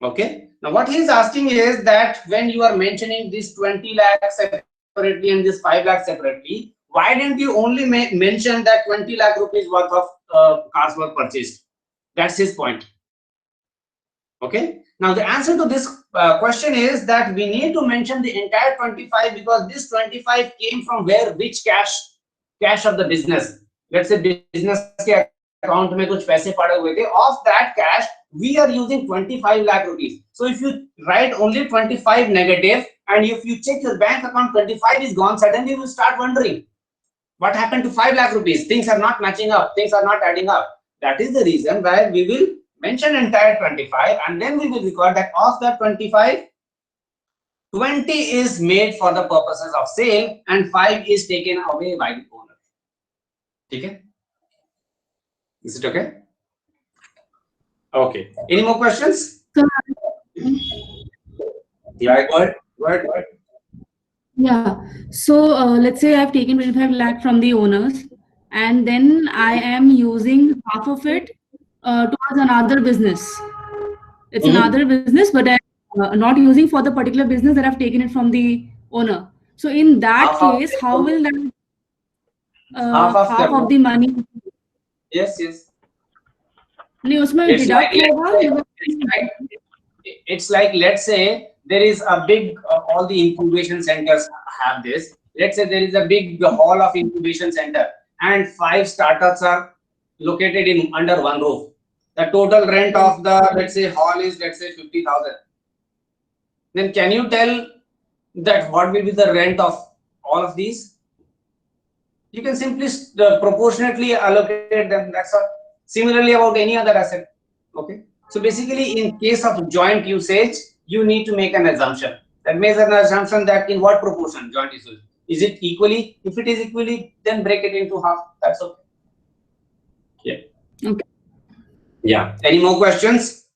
Okay. Now what he is asking is that when you are mentioning this 20 lakhs separately and this 5 lakhs separately, why didn't you only mention that 20 lakh rupees worth of cars were purchased? That's his point. Okay. Now the answer to this question is that we need to mention the entire 25 because this 25 came from where, which cash of the business. Let's say business account mein kuch paise pade hue the. Of that cash, we are using 25 lakh rupees. So if you write only 25 negative and if you check your bank account, 25 is gone, suddenly you will start wondering what happened to 5 lakh rupees. Things are not matching up. Things are not adding up. That is the reason why we will mention entire 25 and then we will record that of that 25, 20 is made for the purposes of sale and 5 is taken away by the owner. Okay? Is it okay? Okay. Any more questions? Yeah, go ahead. Yeah. So let's say I've taken 25 lakh from the owners and then I am using half of it towards another business. It's another business, but I'm not using for the particular business that I've taken it from the owner. So in that case, how will that half of the money? Yes. It's like let's say there is a big all the incubation centers have this. Let's say there is a big hall of incubation center and 5 startups are located in under one roof. The total rent of the let's say hall is let's say 50,000. Then can you tell that what will be the rent of all of these? You can simply proportionately allocate them. That's all. Similarly about any other asset. Okay. So basically in case of joint usage, you need to make an assumption. That makes an assumption that in what proportion joint usage. Is it equally? If it is equally, then break it into half. That's okay. Yeah. Okay. Yeah. Any more questions?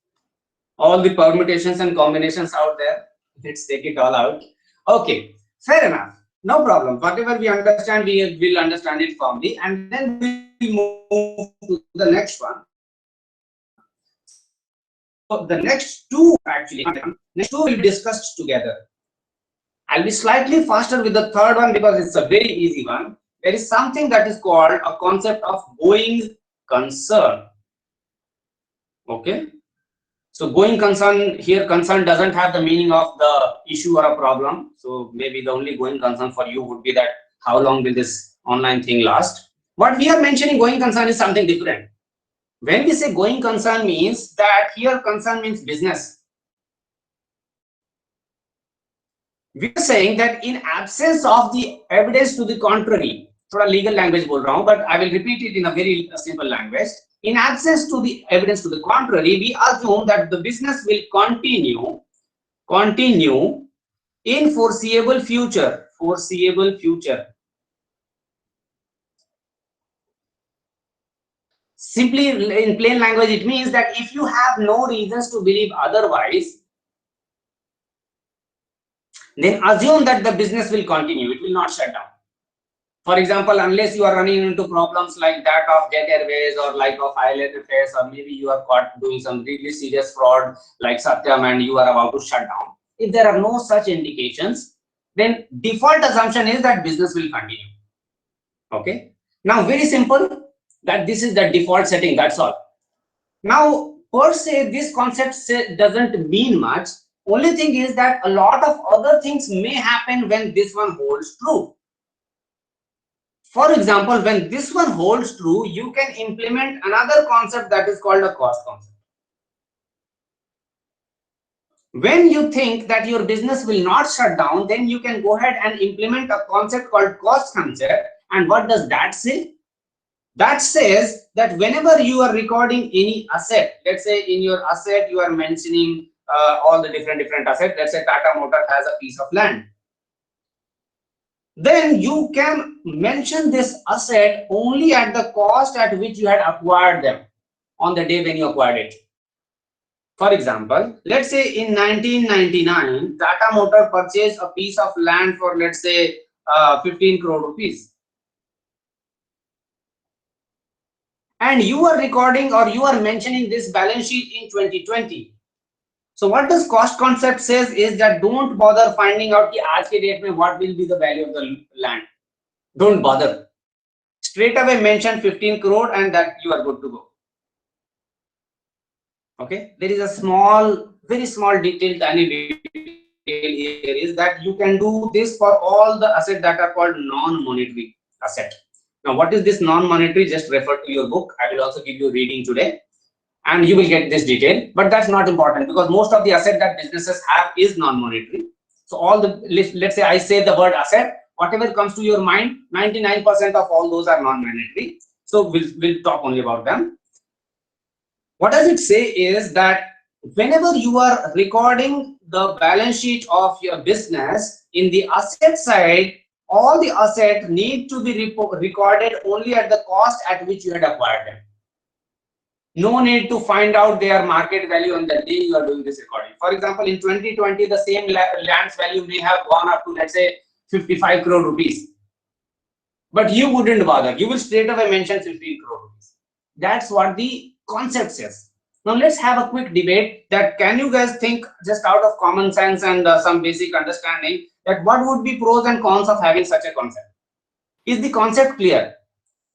All the permutations and combinations out there. Let's take it all out. Okay. Fair enough. No problem. Whatever we understand, we will understand it firmly, and then we move to the next one. So the next two will be discussed together. I'll be slightly faster with the third one because it's a very easy one. There is something that is called a concept of going concern. Okay. So going concern here, concern doesn't have the meaning of the issue or a problem. So maybe the only going concern for you would be that how long will this online thing last? What we are mentioning going concern is something different. When we say going concern means that here concern means business. We are saying that in absence of the evidence to the contrary, thoda legal language bol raha hu, but I will repeat it in a very simple language. In absence to the evidence to the contrary, we assume that the business will continue in foreseeable future. Simply in plain language, it means that if you have no reasons to believe otherwise, then assume that the business will continue. It will not shut down. For example, unless you are running into problems like that of Jet Airways or like of IL&FS, or maybe you are caught doing some really serious fraud like Satyam and you are about to shut down. If there are no such indications, then default assumption is that business will continue. Okay. Now, very simple, that this is the default setting, that's all. Now, per se, this concept doesn't mean much. Only thing is that a lot of other things may happen when this one holds true. For example, when this one holds true, you can implement another concept that is called a cost concept. When you think that your business will not shut down, then you can go ahead and implement a concept called cost concept. And what does that say? That says that whenever you are recording any asset, let's say in your asset you are mentioning all the different assets. Let's say Tata Motor has a piece of land. Then you can mention this asset only at the cost at which you had acquired them on the day when you acquired it. For example, let's say in 1999, Tata Motor purchased a piece of land for, let's say, 15 crore rupees. And you are recording or you are mentioning this balance sheet in 2020. So what this cost concept says is that don't bother finding out ki aaj ke date mein what will be the value of the land. Don't bother. Straight away mention 15 crore and that you are good to go. Okay. There is a small, very small detail, tiny detail here is that you can do this for all the assets that are called non-monetary asset. Now, what is this non-monetary? Just refer to your book. I will also give you reading today, and you will get this detail. But that's not important because most of the asset that businesses have is non-monetary. So all the, let's say I say the word asset, whatever comes to your mind, 99% of all those are non-monetary. So we'll talk only about them. What does it say is that whenever you are recording the balance sheet of your business in the asset side, all the assets need to be recorded only at the cost at which you had acquired them. No need to find out their market value on the day you are doing this recording. For example, in 2020, the same land's value may have gone up to, let's say, 55 crore rupees. But you wouldn't bother. You will straight away mention 15 crore rupees. That's what the concept says. Now let's have a quick debate that can you guys think just out of common sense and some basic understanding that what would be pros and cons of having such a concept? Is the concept clear?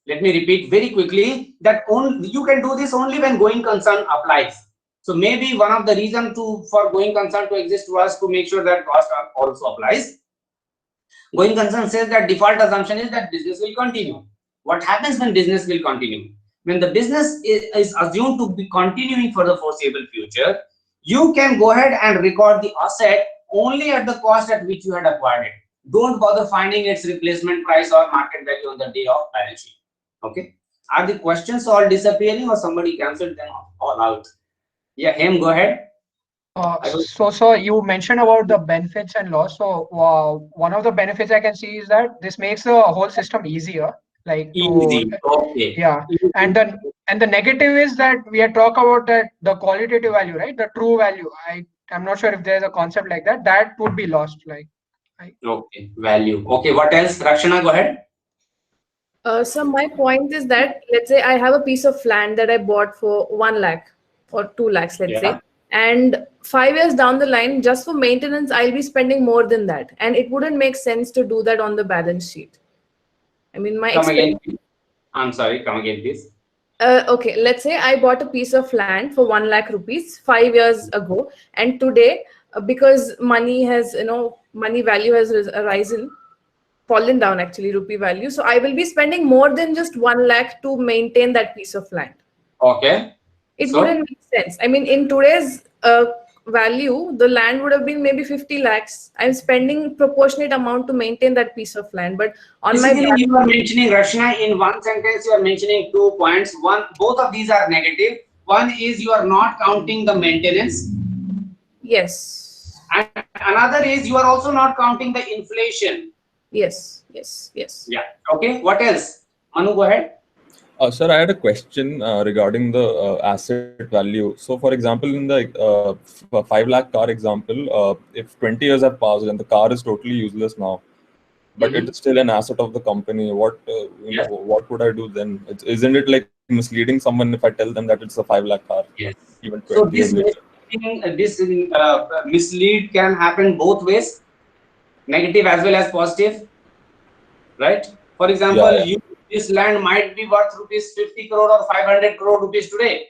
Let me repeat very quickly that you can do this only when going concern applies. So maybe one of the reasons for going concern to exist was to make sure that cost also applies. Going concern says that default assumption is that business will continue. What happens when business will continue? When the business is assumed to be continuing for the foreseeable future, you can go ahead and record the asset only at the cost at which you had acquired it. Don't bother finding its replacement price or market value on the day of balance sheet. Okay. Are the questions all disappearing or somebody cancelled them all out? Yeah, Hem, go ahead. So you mentioned about the benefits and loss. So one of the benefits I can see is that this makes the whole system easier. Like easy. Okay. Yeah. And the negative is that we had talked about that the qualitative value, right? The true value. I'm not sure if there's a concept like that. That would be lost. Okay. Value. Okay. What else? Rakshana, go ahead. So my point is that let's say I have a piece of land that I bought for 1 lakh or 2 lakhs, let's say, and 5 years down the line, just for maintenance, I'll be spending more than that, and it wouldn't make sense to do that on the balance sheet. I mean, my I'm sorry. Come again, please. Okay, let's say I bought a piece of land for 1 lakh rupees 5 years ago, and today, because money value has risen. Fallen down actually, rupee value. So I will be spending more than just 1 lakh to maintain that piece of land. Okay. It wouldn't make sense. I mean, in today's value, the land would have been maybe 50 lakhs. I'm spending proportionate amount to maintain that piece of land. But on basically, you are mentioning, Rashna, in one sentence, you are mentioning 2 points. Both of these are negative. One is you are not counting the maintenance. Yes. And another is you are also not counting the inflation. Yes. Yeah. Okay. What else? Manu, go ahead. Sir, I had a question regarding the asset value. So, for example, in the 5 lakh car example, if 20 years have passed and the car is totally useless now, but it is still an asset of the company. What what would I do then? Isn't it like misleading someone if I tell them that it's a 5 lakh car? Yes. Even 20 So years later. this mislead can happen both ways, negative as well as positive, right? For example, this land might be worth rupees 50 crore or 500 crore rupees today,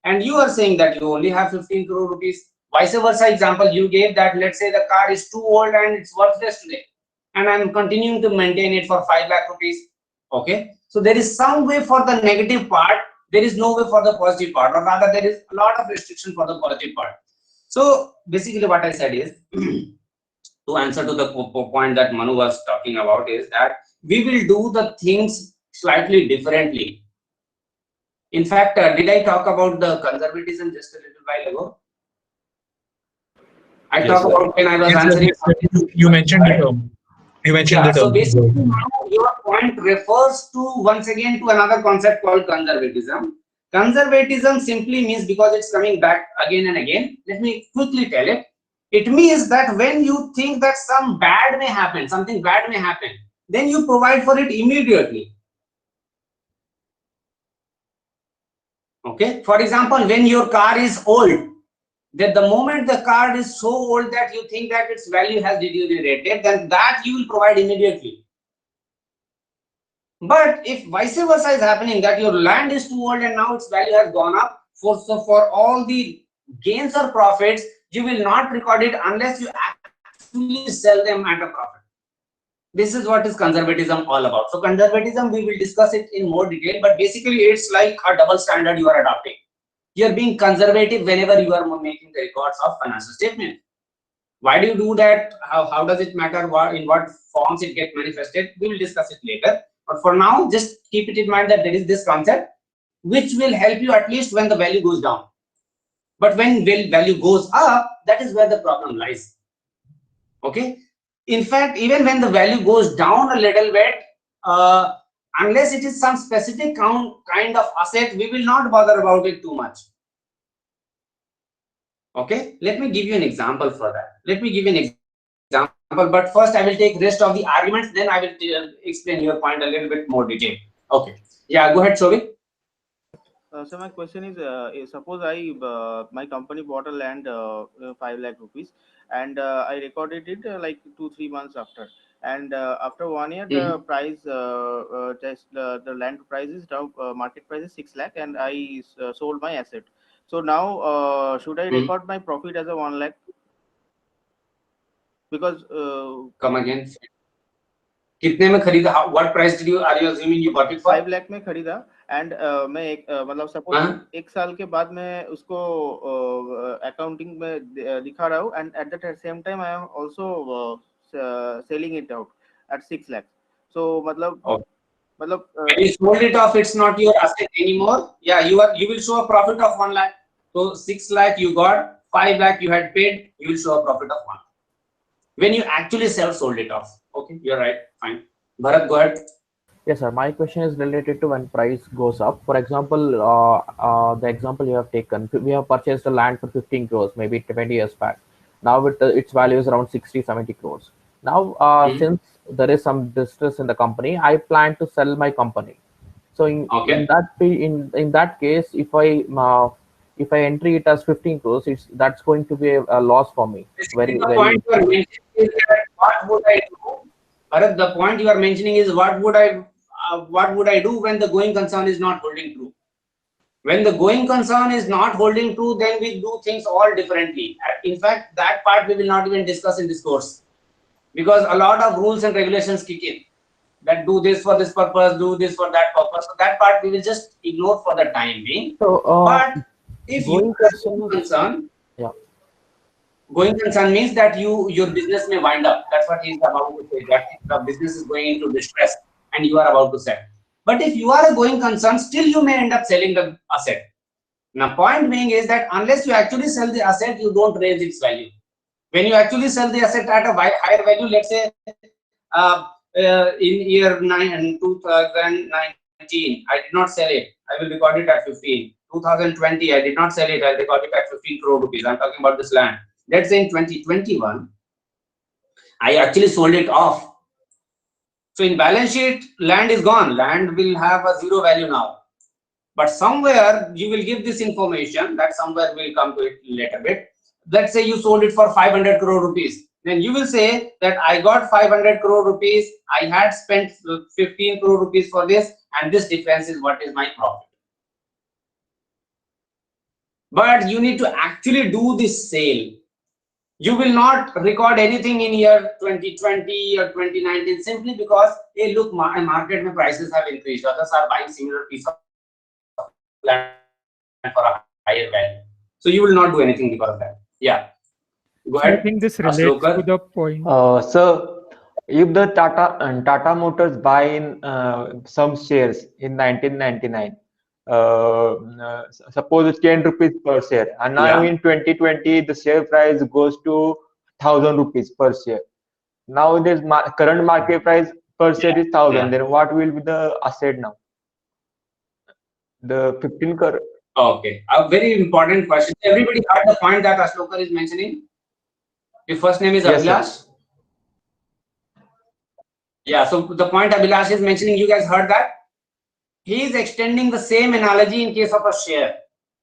and you are saying that you only have 15 crore rupees. Vice versa example you gave, that let's say the car is too old and it's worthless today, and I'm continuing to maintain it for 5 lakh rupees. Okay, so there is some way for the negative part, there is no way for the positive part, or rather there is a lot of restriction for the positive part. So basically what I said is to answer to the point that Manu was talking about, is that we will do the things slightly differently. In fact, did I talk about the conservatism just a little while ago? I talked about when I was answering. You mentioned the term. You mentioned the term. So basically, your point refers to, once again, to another concept called conservatism. Conservatism simply means, because it's coming back again and again, let me quickly tell it. It means that when you think that some bad may happen, something bad may happen, then you provide for it immediately. Okay. For example, when your car is old, that the moment the car is so old that you think that its value has deteriorated, then that you will provide immediately. But if vice versa is happening, that your land is too old and now its value has gone up, so for all the gains or profits, you will not record it unless you actually sell them at a profit. This is what is conservatism all about. So conservatism, we will discuss it in more detail, but basically it's like a double standard you are adopting. You are being conservative whenever you are making the records of financial statement. Why do you do that? How does it matter? In what forms it gets manifested? We will discuss it later. But for now, just keep it in mind that there is this concept which will help you at least when the value goes down. But when value goes up, that is where the problem lies. Okay. In fact, even when the value goes down a little bit, unless it is some specific kind of asset, we will not bother about it too much. Okay, let me give you an example for that. Let me give you an example, but first I will take rest of the arguments, then I will explain your point a little bit more detail. Okay, yeah, go ahead, Shobhit. So my question is, suppose my company bought a land 5 lakh rupees, and I recorded it like 2-3 months after, and after 1 year the price the land price is now market price is 6 lakh, and I sold my asset. So now should I record my profit as a 1 lakh? Because come again. कितने में खरीदा? What price are you assuming you bought it for? 5 lakh में खरीदा, and मैं मतलब suppose 1 साल के बाद मैं उसको अकाउंटिंग में दिखा रहा हूँ, and at the same time I am also selling it out at 6 lakh. So मतलब when you sold it off, it's not your asset anymore. Yeah, you will show a profit of 1 lakh. So 6 lakh you got, 5 lakh you had paid, you will show a profit of 1. When you actually sold it off. Okay, you're right. Fine. Bharat, go ahead. Yes, sir. My question is related to when price goes up. For example, the example you have taken, we have purchased the land for 15 crores, maybe 20 years back. Now its value is around 60-70 crores. Now, since there is some distress in the company, I plan to sell my company. So in that case, if I entry it as 15 crores, that's going to be a loss for me. The point you are mentioning is that what would I do? Bharat, the point you are mentioning is what would I do when the going concern is not holding true? When the going concern is not holding true, then we do things all differently. In fact, that part we will not even discuss in this course, because a lot of rules and regulations kick in that do this for this purpose, do this for that purpose. So that part we will just ignore for the time being. So, but if you are concerned, going concern means that your business may wind up. That's what he's about to say, that the business is going into distress and you are about to sell. But if you are a going concern, still you may end up selling the asset. Now, point being is that unless you actually sell the asset, you don't raise its value. When you actually sell the asset at a higher value, let's say in year 2019, I did not sell it. I will record it at 15. 2020, I did not sell it. I'll record it at 15 crore rupees. I'm talking about this land. Let's say in 2021, I actually sold it off. So in balance sheet, land is gone. Land will have a zero value now. But somewhere you will give this information, that somewhere we'll come to it later bit. Let's say you sold it for 500 crore rupees. Then you will say that I got 500 crore rupees. I had spent 15 crore rupees for this, and this difference is what is my profit. But you need to actually do this sale. You will not record anything in year 2020 or 2019 simply because, hey, look, market prices have increased. Others are buying similar piece of land for a higher value. So you will not do anything because of that. Yeah. Go ahead. I think this relates to the point. So, if the Tata Motors buy in some shares in 1999, suppose it's 10 rupees per share, and now in 2020 the share price goes to 1,000 rupees per share. Now this current market price per share is 1,000. Then what will be the asset now? The 15 crore. Okay, a very important question. Everybody heard the point that Ashlokar is mentioning? Your first name is Abhilash? Yeah, so the point Abhilash is mentioning, you guys heard that? He is extending the same analogy in case of a share.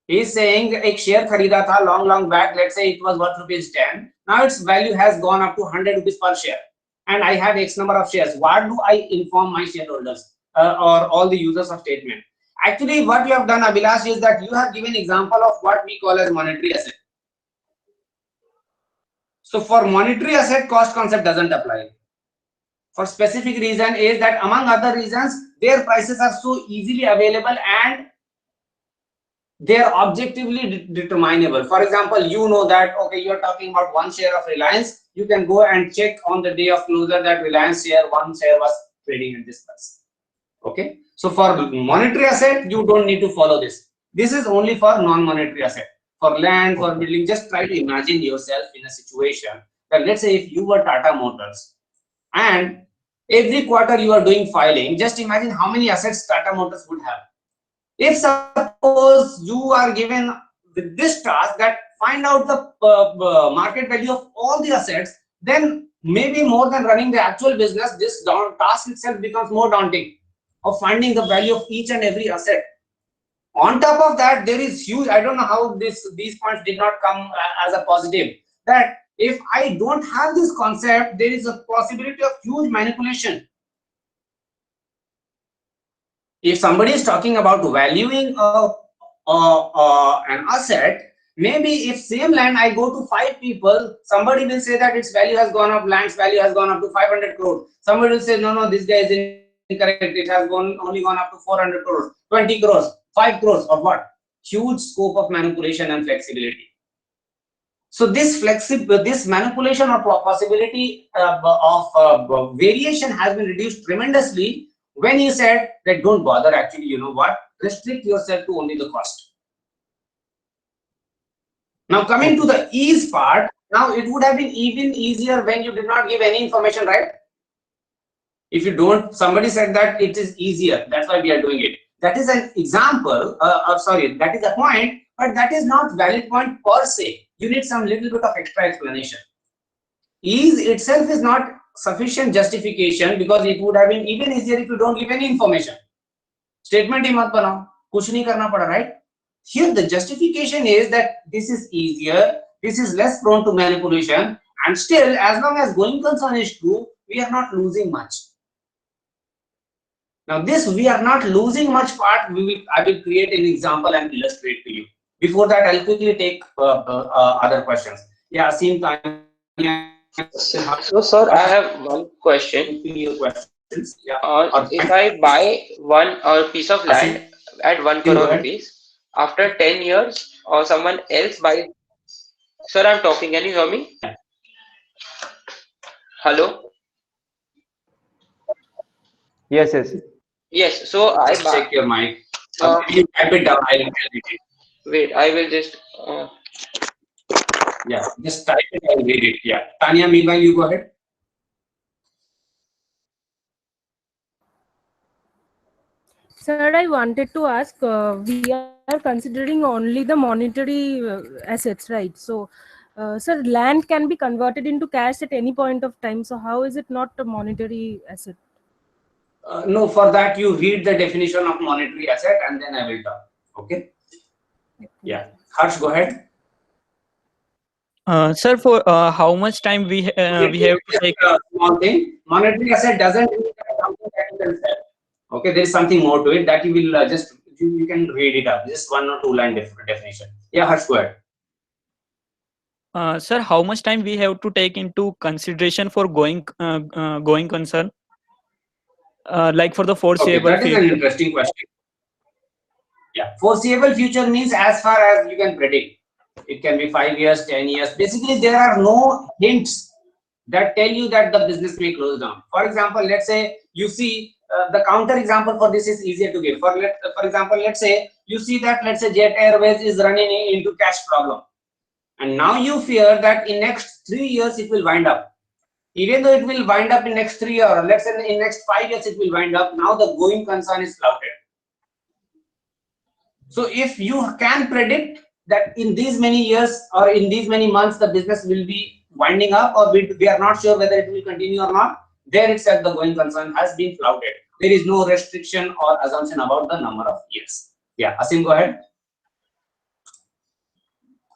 He is saying a share kharida tha long back, let's say it was worth ₹10. Now its value has gone up to 100 rupees per share. And I have X number of shares. What do I inform my shareholders or all the users of statement? Actually, what you have done, Abhilash, is that you have given example of what we call as monetary asset. So for monetary asset, cost concept doesn't apply. For specific reason is that among other reasons, their prices are so easily available and they are objectively determinable. For example, you know that, okay, you are talking about one share of Reliance. You can go and check on the day of closure that Reliance share, one share was trading at this price. Okay. So for monetary asset, you don't need to follow this. This is only for non-monetary asset. For land, for building, just try to imagine yourself in a situation that, let's say if you were Tata Motors and every quarter you are doing filing, just imagine how many assets Tata Motors would have. If suppose you are given with this task that find out the market value of all the assets, then maybe more than running the actual business, this task itself becomes more daunting of finding the value of each and every asset. On top of that, there is huge, I don't know how these points did not come as a positive, that if I don't have this concept, there is a possibility of huge manipulation. If somebody is talking about valuing an asset, maybe if same land I go to 5 people, somebody will say that its value has gone up, land's value has gone up to 500 crore. Somebody will say, no, this guy is incorrect, it has only gone up to 400 crores, 20 crores, 5 crores of what? Huge scope of manipulation and flexibility. So this manipulation or possibility of variation has been reduced tremendously when you said that don't bother, actually, you know what, restrict yourself to only the cost. Now coming to the ease part, now it would have been even easier when you did not give any information, right? If you don't, somebody said that it is easier, that's why we are doing it. That is an example, that is a point, but that is not valid point per se. You need some little bit of extra explanation. Ease itself is not sufficient justification because it would have been even easier if you don't give any information. Statement hi mat banao, kuch nahi karna pada, right? Here the justification is that this is easier, this is less prone to manipulation, and still, as long as going concern is true, we are not losing much. Now this we are not losing much part, I will create an example and illustrate to you. Before that, I'll quickly take other questions. Yeah, Asim, so sir, I have one question. Questions. Yeah. If I buy one piece of land at 1 crore rupees, after 10 years or someone else buys, sir, I'm talking, can you hear me? Hello? Yes. Yes, so I check your mic. You type it down, I will read it. Wait, I will just yeah, just type it, I'll read it. Yeah. Tanya, meanwhile, you go ahead. Sir, I wanted to ask, we are considering only the monetary assets, right? So, sir, land can be converted into cash at any point of time. So how is it not a monetary asset? No, for that you read the definition of monetary asset and then I will talk. Okay. Yeah. Harsh, go ahead. Sir, for how much time we have to take? A small thing. Monetary asset doesn't mean something that you can sell. Okay, there is something more to it that you will just you can read it up. Just 1 or 2 line definition. Yeah, Harsh, go ahead. Sir, how much time we have to take into consideration for going concern? Like for the foreseeable that is future. an interesting question. Yeah, foreseeable future means as far as you can predict. It can be 5 years, 10 years. Basically, there are no hints that tell you that the business may close down. For example, let's say you see the counter example for this is easier to give. For example, let's say you see that Jet Airways is running into cash problem, and now you fear that in next 3 years it will wind up. Even though it will wind up in next 3 years, let's say in next 5 years it will wind up. Now the going concern is flouted. So if you can predict that in these many years or in these many months the business will be winding up, or we are not sure whether it will continue or not, there itself the going concern has been flouted. There is no restriction or assumption about the number of years. Yeah, Asim, go ahead.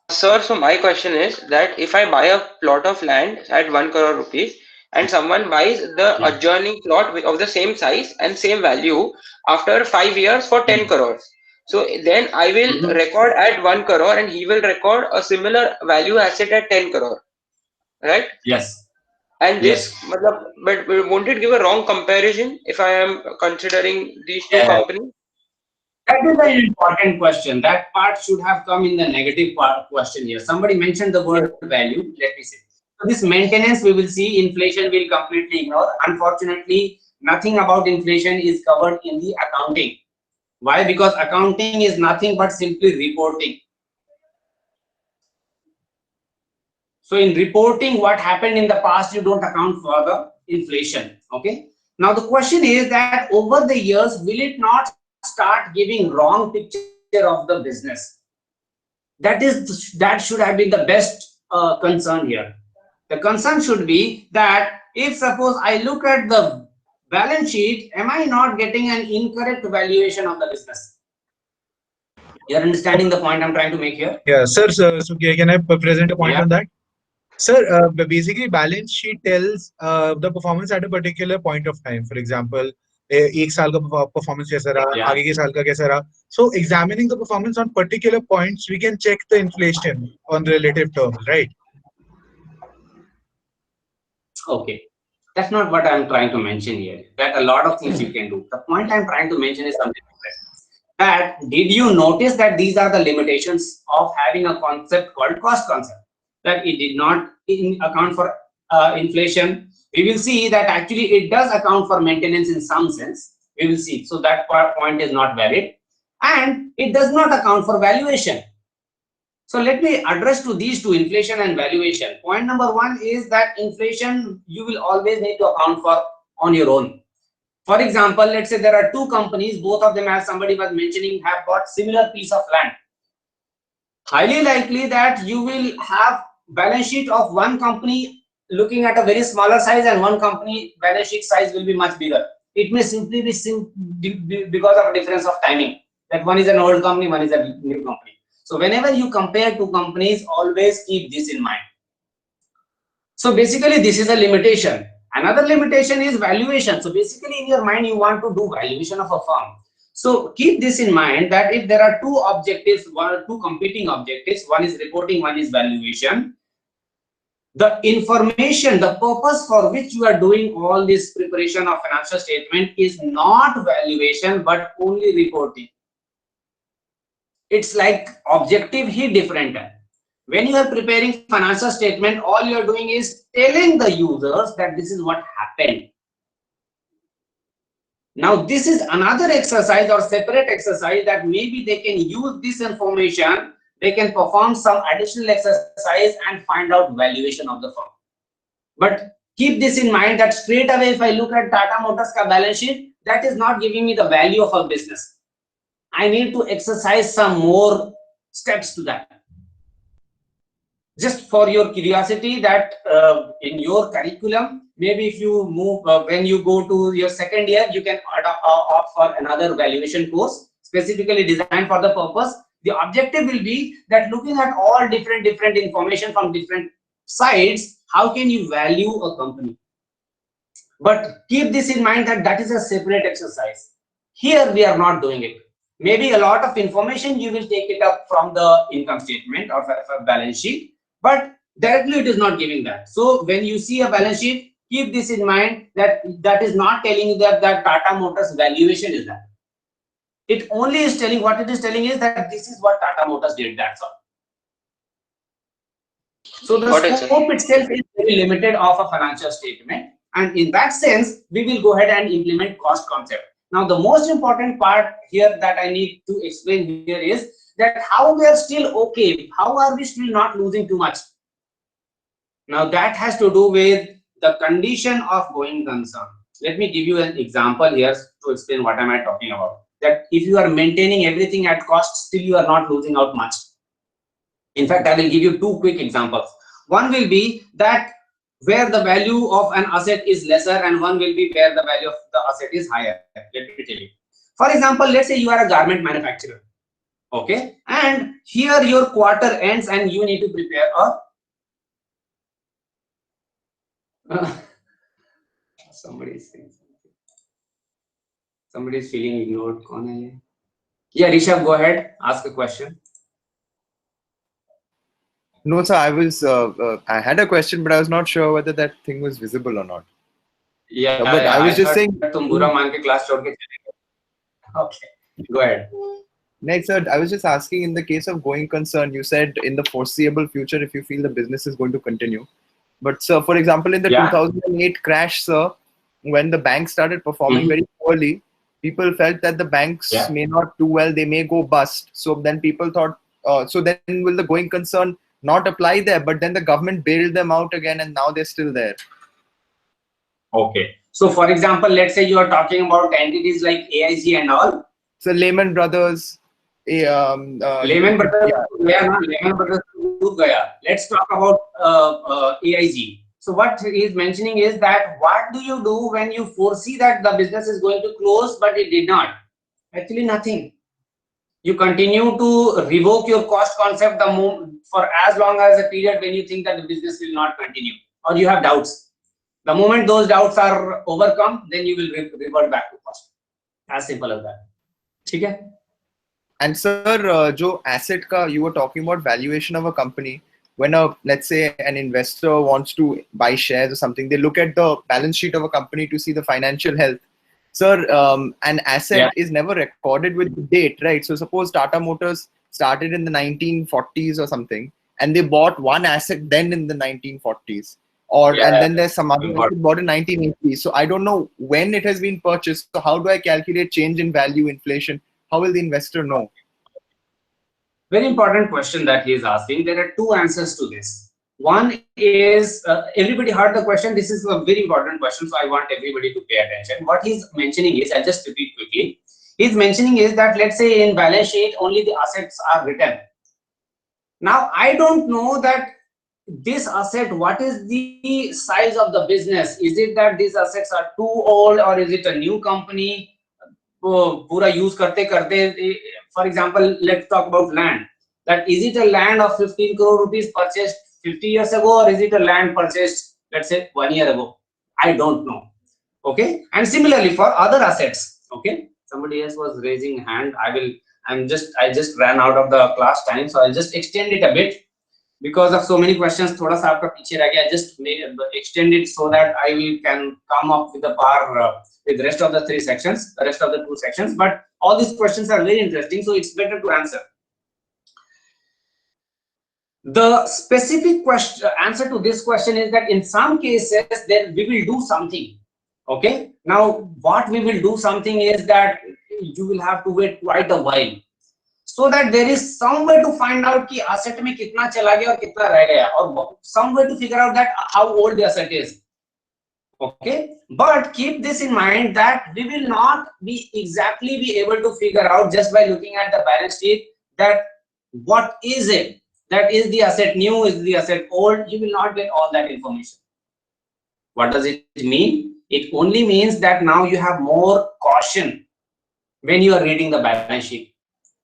Sir, so my question is that if I buy a plot of land at 1 crore rupees and someone buys the adjoining plot of the same size and same value after 5 years for 10 crores. So then I will record at 1 crore and he will record a similar value asset at 10 crore. Right? Yes. And this, but won't it give a wrong comparison if I am considering these two companies? That is an important question. That part should have come in the negative question here. Somebody mentioned the word value. Let me see. So this maintenance we will see, inflation will completely ignore. Unfortunately, nothing about inflation is covered in the accounting. Why? Because accounting is nothing but simply reporting. So in reporting what happened in the past, you don't account for the inflation. Okay. Now the question is that over the years, will it not start giving wrong picture of the business? That should have been the best concern here. The concern should be that if suppose I look at the balance sheet, am I not getting an incorrect valuation of the business? You're understanding the point I'm trying to make here? Yeah, sir. So can I present a point on that? Sir, basically balance sheet tells the performance at a particular point of time. For example, एक साल का performance कैसा रहा, आगे के साल का कैसा रहा. So examining the performance on particular points, we can check the inflation on relative terms, right? Okay. That's not what I'm trying to mention here. That a lot of things you can do. The point I'm trying to mention is something different. That did you notice that these are the limitations of having a concept called cost concept? That it did not account for inflation. We will see that actually it does account for maintenance in some sense. We will see. So that point is not valid. And it does not account for valuation. So let me address to these two, inflation and valuation. Point number 1 is that inflation you will always need to account for on your own. For example, let's say there are two companies, both of them, as somebody was mentioning, have got similar piece of land. Highly likely that you will have balance sheet of one company looking at a very smaller size and one company balance sheet size will be much bigger. It may simply be because of a difference of timing. That one is an old company, one is a new company. So whenever you compare two companies, always keep this in mind. So basically this is a limitation. Another limitation is valuation. So basically in your mind you want to do valuation of a firm. So keep this in mind that if there are two objectives, two competing objectives, one is reporting, one is valuation, the information, the purpose for which you are doing all this preparation of financial statement is not valuation but only reporting. It's like objective he different है. When you are preparing financial statement, all you are doing is telling the users that this is what happened. Now this is another exercise or separate exercise that maybe they can use this information, they can perform some additional exercise and find out valuation of the firm. But keep this in mind that straight away if I look at Tata Motors ka balance sheet, that is not giving me the value of a business. I need to exercise some more steps to that. Just for your curiosity, that in your curriculum, Maybe if you move, when you go to your second year, you can opt for another valuation course specifically designed for the purpose. The objective will be that looking at all different information from different sides, how can you value a company? But keep this in mind that that is a separate exercise. Here we are not doing it. Maybe a lot of information you will take it up from the income statement or balance sheet, but directly it is not giving that. So when you see a balance sheet, keep this in mind that that is not telling you that Tata Motors valuation is that. It only is telling, what it is telling is that this is what Tata Motors did, that's all. So the scope itself is very limited of a financial statement, and in that sense we will go ahead and implement cost concept. Now the most important part here that I need to explain here is that how we are still okay, how are we still not losing too much. Now that has to do with the condition of going concern. Let me give you an example here to explain what am I talking about. That if you are maintaining everything at cost, still you are not losing out much. In fact, I will give you two quick examples. One will be that where the value of an asset is lesser, and one will be where the value of the asset is higher. Let me tell you. For example, let's say you are a garment manufacturer. Okay, and here your quarter ends and you need to prepare a somebody is saying something. Somebody is feeling ignored. Yeah, Rishabh, go ahead, ask a question. No, sir, I had a question, but I was not sure whether that thing was visible or not. Yeah, but I was just saying. Okay, go ahead. Next, sir, I was just asking, in the case of going concern, you said in the foreseeable future, if you feel the business is going to continue. But sir, for example, in the 2008 crash, sir, when the banks started performing very poorly, people felt that the banks may not do well, they may go bust. So then people thought, so then will the going concern not apply there? But then the government bailed them out again, and now they're still there. Okay. So for example, let's say you are talking about entities like AIG and all. So Lehman Brothers. Lehman Brothers, let's talk about AIG. So what he is mentioning is that what do you do when you foresee that the business is going to close, but it did not? Actually, nothing. You continue to revoke your cost concept for as long as a period when you think that the business will not continue, or you have doubts. The moment those doubts are overcome, then you will revert back to cost. As simple as that. Okay? And sir, jo asset ka you were talking about valuation of a company. When let's say an investor wants to buy shares or something, they look at the balance sheet of a company to see the financial health. Sir, an asset is never recorded with the date, right? So suppose Tata Motors started in the 1940s or something, and they bought one asset then in the 1940s, and then there's some other asset bought in 1980s. So I don't know when it has been purchased. So how do I calculate change in value, inflation? How will the investor know? Very important question that he is asking. There are two answers to this. One is, everybody heard the question. This is a very important question, so I want everybody to pay attention. What he's mentioning is, I'll just repeat quickly. He's mentioning is that, let's say in balance sheet, only the assets are written. Now, I don't know that this asset, what is the size of the business? Is it that these assets are too old, or is it a new company? Pura use karte. For example, let's talk about land. That is it a land of 15 crore rupees purchased 50 years ago, or is it a land purchased, let's say, 1 year ago? I don't know. Okay. And similarly for other assets. Okay. Somebody else was raising hand. I just ran out of the class time, so I'll just extend it a bit. Because of so many questions, thoda sa aapka piche reh gaya, I just extend it so that I can come up with the par with the rest of the three sections, the rest of the two sections. But all these questions are very interesting, so it's better to answer. The specific answer to this question is that in some cases, then we will do something. Okay. Now, what we will do something is that you will have to wait quite a while, so that there is some way to find out ki asset mein kitna chala gaya aur kitna reh gaya, or some way to figure out that how old the asset is. Okay, but keep this in mind that we will not be able to figure out just by looking at the balance sheet that what is it, that is the asset new, is the asset old. You will not get all that information. What does it mean? It only means that now you have more caution when you are reading the balance sheet.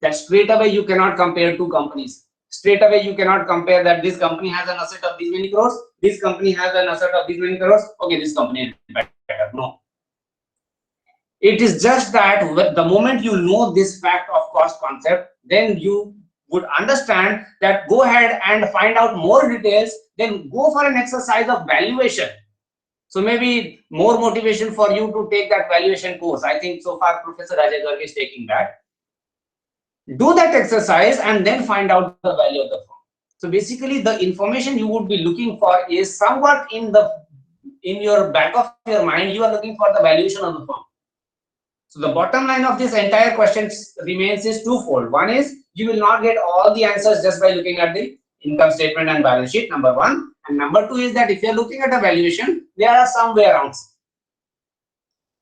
That straight away you cannot compare two companies. Straight away you cannot compare that this company has an asset of these many crores, this company has an asset of these many crores. Okay, this company is better. No. It is just that the moment you know this fact of cost concept, then you would understand that go ahead and find out more details, then go for an exercise of valuation. So maybe more motivation for you to take that valuation course. I think so far Professor Ajay Garg is taking that. Do that exercise and then find out the value of the firm. So basically the information you would be looking for is somewhat in your back of your mind, you are looking for the valuation of the firm. So the bottom line of this entire question remains is twofold. One is you will not get all the answers just by looking at the income statement and balance sheet, number one. And number two is that if you're looking at a valuation, there are some way arounds.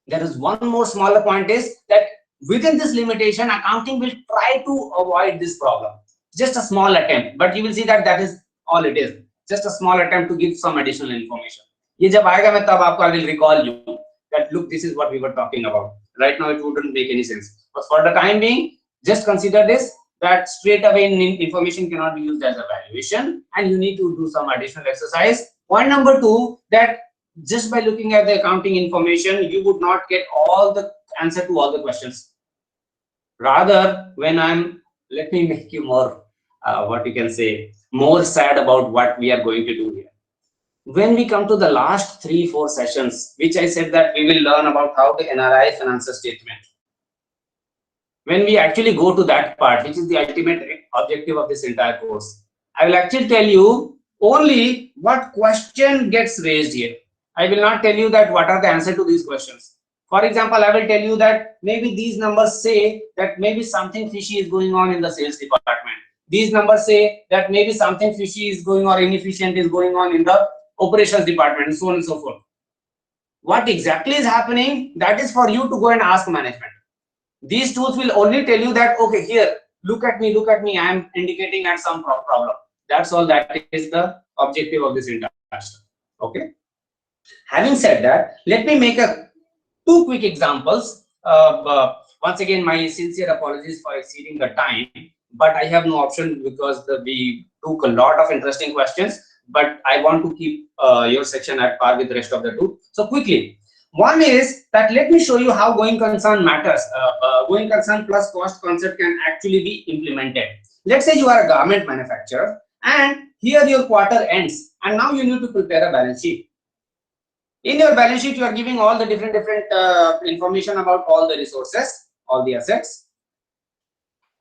There is one more smaller point is that within this limitation, accounting will try to avoid this problem. Just a small attempt, but you will see that that is all it is. Just a small attempt to give some additional information. Ye jab aayega main tab aapko I will recall you that look, this is what we were talking about. Right now it wouldn't make any sense. But for the time being, just consider this, that straight away information cannot be used as a valuation and you need to do some additional exercise. Point number two, that just by looking at the accounting information, you would not get all the answer to all the questions. Rather, when let me make you more, what you can say, more sad about what we are going to do here. When we come to the last 3-4 sessions, which I said that we will learn about how to analyze financial statement. When we actually go to that part, which is the ultimate objective of this entire course, I will actually tell you only what question gets raised here. I will not tell you that what are the answer to these questions. For example, I will tell you that maybe these numbers say that maybe something fishy is going on in the sales department. These numbers say that maybe something fishy is going or inefficient is going on in the operations department, and so on and so forth. What exactly is happening, that is for you to go and ask management. These tools will only tell you that, okay, here, look at me, I am indicating at some problem. That's all. That is the objective of this entire stuff. Okay. Having said that, let me make two quick examples. Once again, my sincere apologies for exceeding the time, but I have no option because we took a lot of interesting questions, but I want to keep your section at par with the rest of the two. So quickly, one is that let me show you how going concern matters. Going concern plus cost concept can actually be implemented. Let's say you are a garment manufacturer and here your quarter ends and now you need to prepare a balance sheet. In your balance sheet, you are giving all the different information about all the resources, all the assets.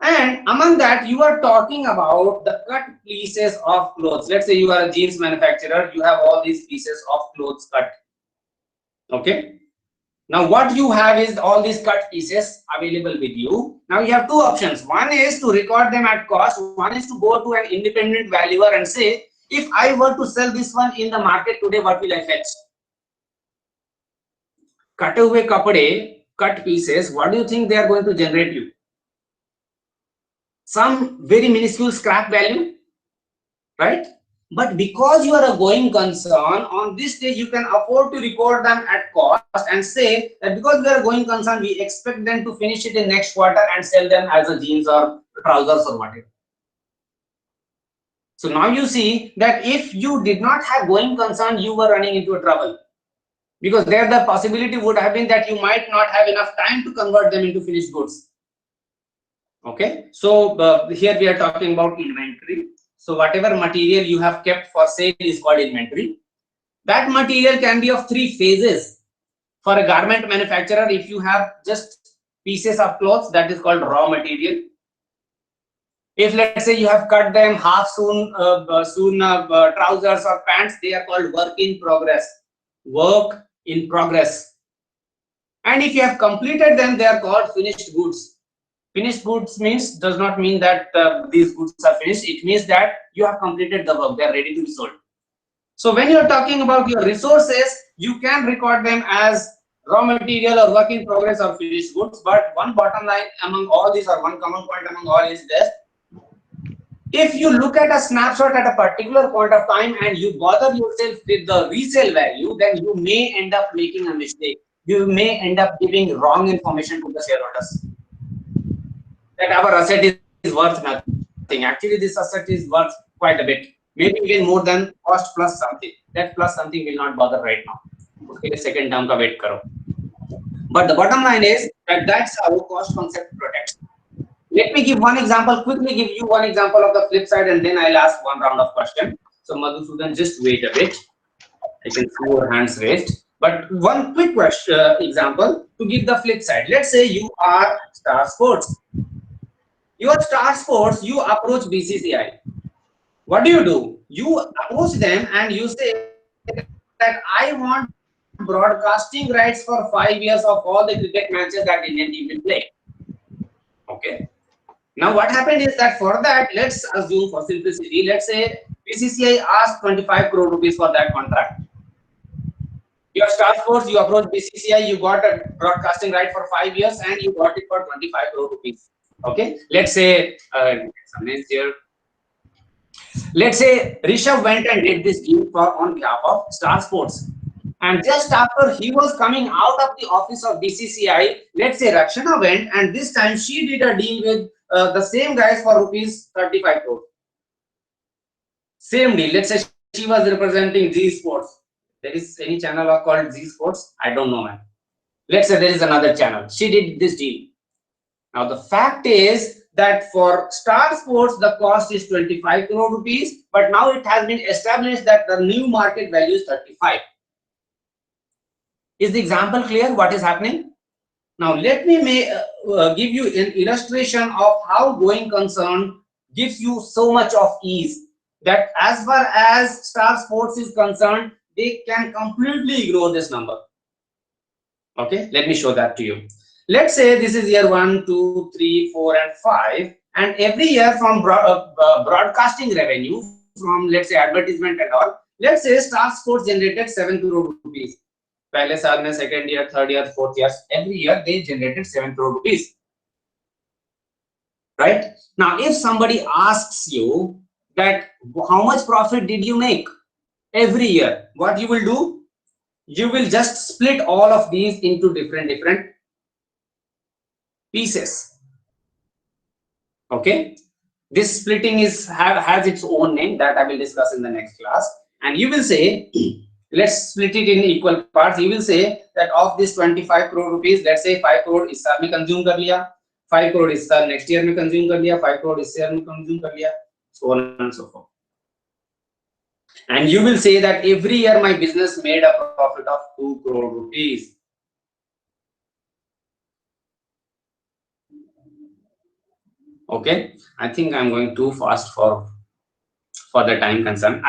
And among that, you are talking about the cut pieces of clothes. Let's say you are a jeans manufacturer, you have all these pieces of clothes cut. Okay. Now what you have is all these cut pieces available with you. Now you have two options. One is to record them at cost. One is to go to an independent valuer and say, if I were to sell this one in the market today, what will I fetch? Cut away kapade, cut pieces, what do you think they are going to generate you? Some very minuscule scrap value, right? But because you are a going concern, on this stage you can afford to record them at cost and say that because we are a going concern, we expect them to finish it in next quarter and sell them as a jeans or trousers or whatever. So now you see that if you did not have going concern, you were running into a trouble. Because there the possibility would have been that you might not have enough time to convert them into finished goods. Okay, so here we are talking about inventory. So whatever material you have kept for sale is called inventory. That material can be of 3 phases. For a garment manufacturer, if you have just pieces of clothes, that is called raw material. If let's say you have cut them half sewn trousers or pants, they are called work in progress. Work in progress. And if you have completed them, they are called finished goods. Finished goods does not mean that these goods are finished. It means that you have completed the work. They are ready to be sold. So when you are talking about your resources, you can record them as raw material or work in progress or finished goods. But one bottom line among all these, or one common point among all, is this: If you look at a snapshot at a particular point of time and you bother yourself with the resale value, then you may end up making a mistake. You may end up giving wrong information to the shareholders. That our asset is worth nothing. Actually, this asset is worth quite a bit. Maybe even more than cost plus something. That plus something will not bother right now. Okay, second term ka wait karo. But the bottom line is that that's how cost concept protects. Let me give one example, quickly give you one example of the flip side, and then I'll ask one round of question. So Madhusudan, just wait a bit. I can see your hands raised. But one quick question, example to give the flip side. Let's say you are Star Sports. You are Star Sports, you approach BCCI. What do? You approach them and you say that I want broadcasting rights for 5 years of all the cricket matches that Indian team will play. Okay. Now what happened is that for that, let's assume for simplicity, let's say BCCI asked 25 crore rupees for that contract. You are Star Sports, you approach BCCI, you got a broadcasting right for 5 years and you got it for 25 crore rupees. Okay. Let's say some names here. Let's say Rishabh went and did this deal on behalf of Star Sports. And just after he was coming out of the office of BCCI, let's say Rakshana went and this time she did a deal with the same guys for rupees 35 crore. Same deal. Let's say she was representing Z Sports. There is any channel called Z Sports? I don't know, man. Let's say there is another channel. She did this deal. Now the fact is that for Star Sports, the cost is 25 crore rupees, but now it has been established that the new market value is 35. Is the example clear what is happening? Now let me give you an illustration of how going concern gives you so much of ease that as far as Star Sports is concerned, they can completely ignore this number. Okay, let me show that to you. Let's say this is year 1, 2, 3, 4, and 5, and every year from broadcasting revenue, from let's say advertisement and all, let's say Star Sports generated 7 crore rupees. Pehle saal mein, second year, third year, fourth year, every year they generated 7 crore rupees. Right? Now, if somebody asks you that how much profit did you make every year, what you will do? You will just split all of these into different pieces. Okay? This splitting has its own name that I will discuss in the next class. And you will say, let's split it in equal parts. You will say that of this 25 crore rupees, let's say 5 crore is saal mein consume kar liya, 5 crore is saal next year mein consume kar liya, 5 crore is year mein consume kar liya, so on and so forth. And you will say that every year my business made a profit of 2 crore rupees. Okay, I think I'm going too fast for the time concern.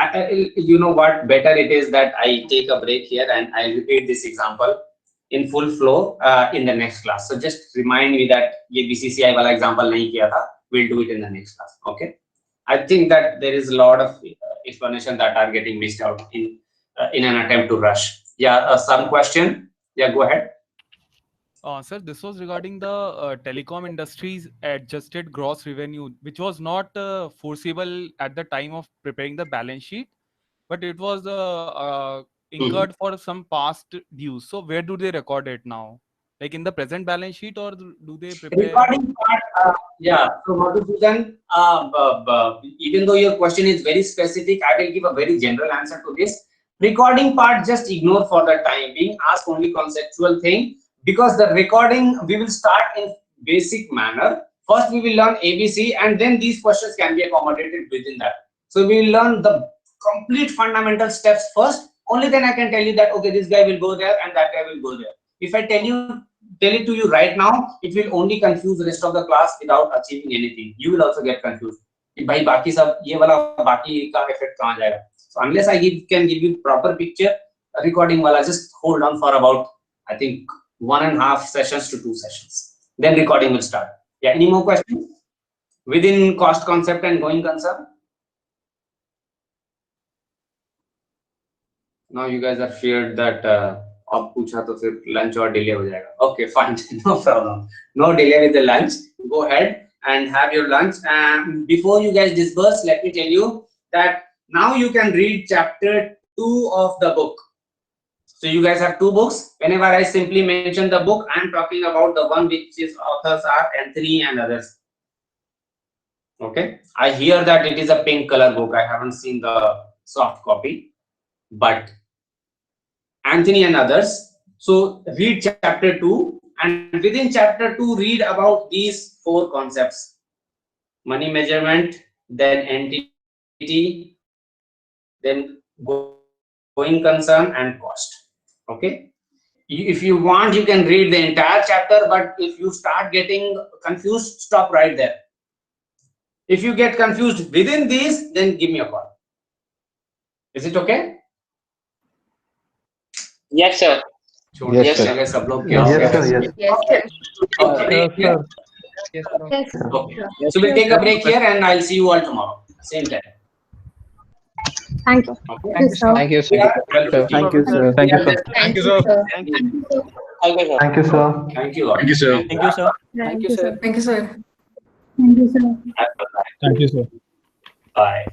You know what, better it is that I take a break here and I repeat this example in full flow in the next class. So just remind me that ye BCCI wala example nahi kiya tha. We'll do it in the next class. Okay. I think that there is a lot of explanation that are getting missed out in an attempt to rush. Yeah, some question. Yeah, go ahead. Sir, this was regarding the telecom industry's adjusted gross revenue, which was not foreseeable at the time of preparing the balance sheet, but it was incurred for some past dues. So where do they record it now? Like in the present balance sheet, or do they prepare? Recording part, yeah. So Madhusudan, even though your question is very specific, I will give a very general answer to this. Recording part, just ignore for the time being. Ask only conceptual thing. Because the recording, we will start in basic manner. First, we will learn ABC, and then these questions can be accommodated within that. So we will learn the complete fundamental steps first. Only then I can tell you that, okay, this guy will go there and that guy will go there. If I tell it to you right now, it will only confuse the rest of the class without achieving anything. You will also get confused. Bhai, baki sab, ye wala baki ka effect kahan jayega? So unless I can give you proper picture, recording wala, just hold on for about, I think, 1.5 sessions to 2 sessions. Then recording will start. Yeah, any more questions within cost concept and going concern? Now you guys are feared that aap pucha to fir lunch or delay ho jayega. Okay, fine, no problem. No delay with the lunch. Go ahead and have your lunch. And before you guys disperse, let me tell you that now you can read chapter 2 of the book. So you guys have 2 books. Whenever I simply mention the book, I'm talking about the one which is authors are Anthony and others. Okay, I hear that it is a pink color book. I haven't seen the soft copy, but Anthony and others. So read chapter 2, and within chapter 2, read about these 4 concepts: money measurement, then entity, then going concern, and cost. Okay. If you want, you can read the entire chapter, but if you start getting confused, stop right there. If you get confused within these, then give me a call. Is it okay? Yes, sir. Yes, sir. Yes, sir. Okay. Yes, sir. Okay. So we'll take a break here, and I'll see you all tomorrow. Same time. Thank you. Okay. Thank you, sir. Thank you, sir. Welcome. Thank you, sir. Thank you, sir. Thank you, sir. Thank you, sir. Thank you, sir. Thank you all. Thank you, sir. Thank you, sir. Thank you, sir. Thank you, sir. Thank you, sir. Thank you, sir. Bye.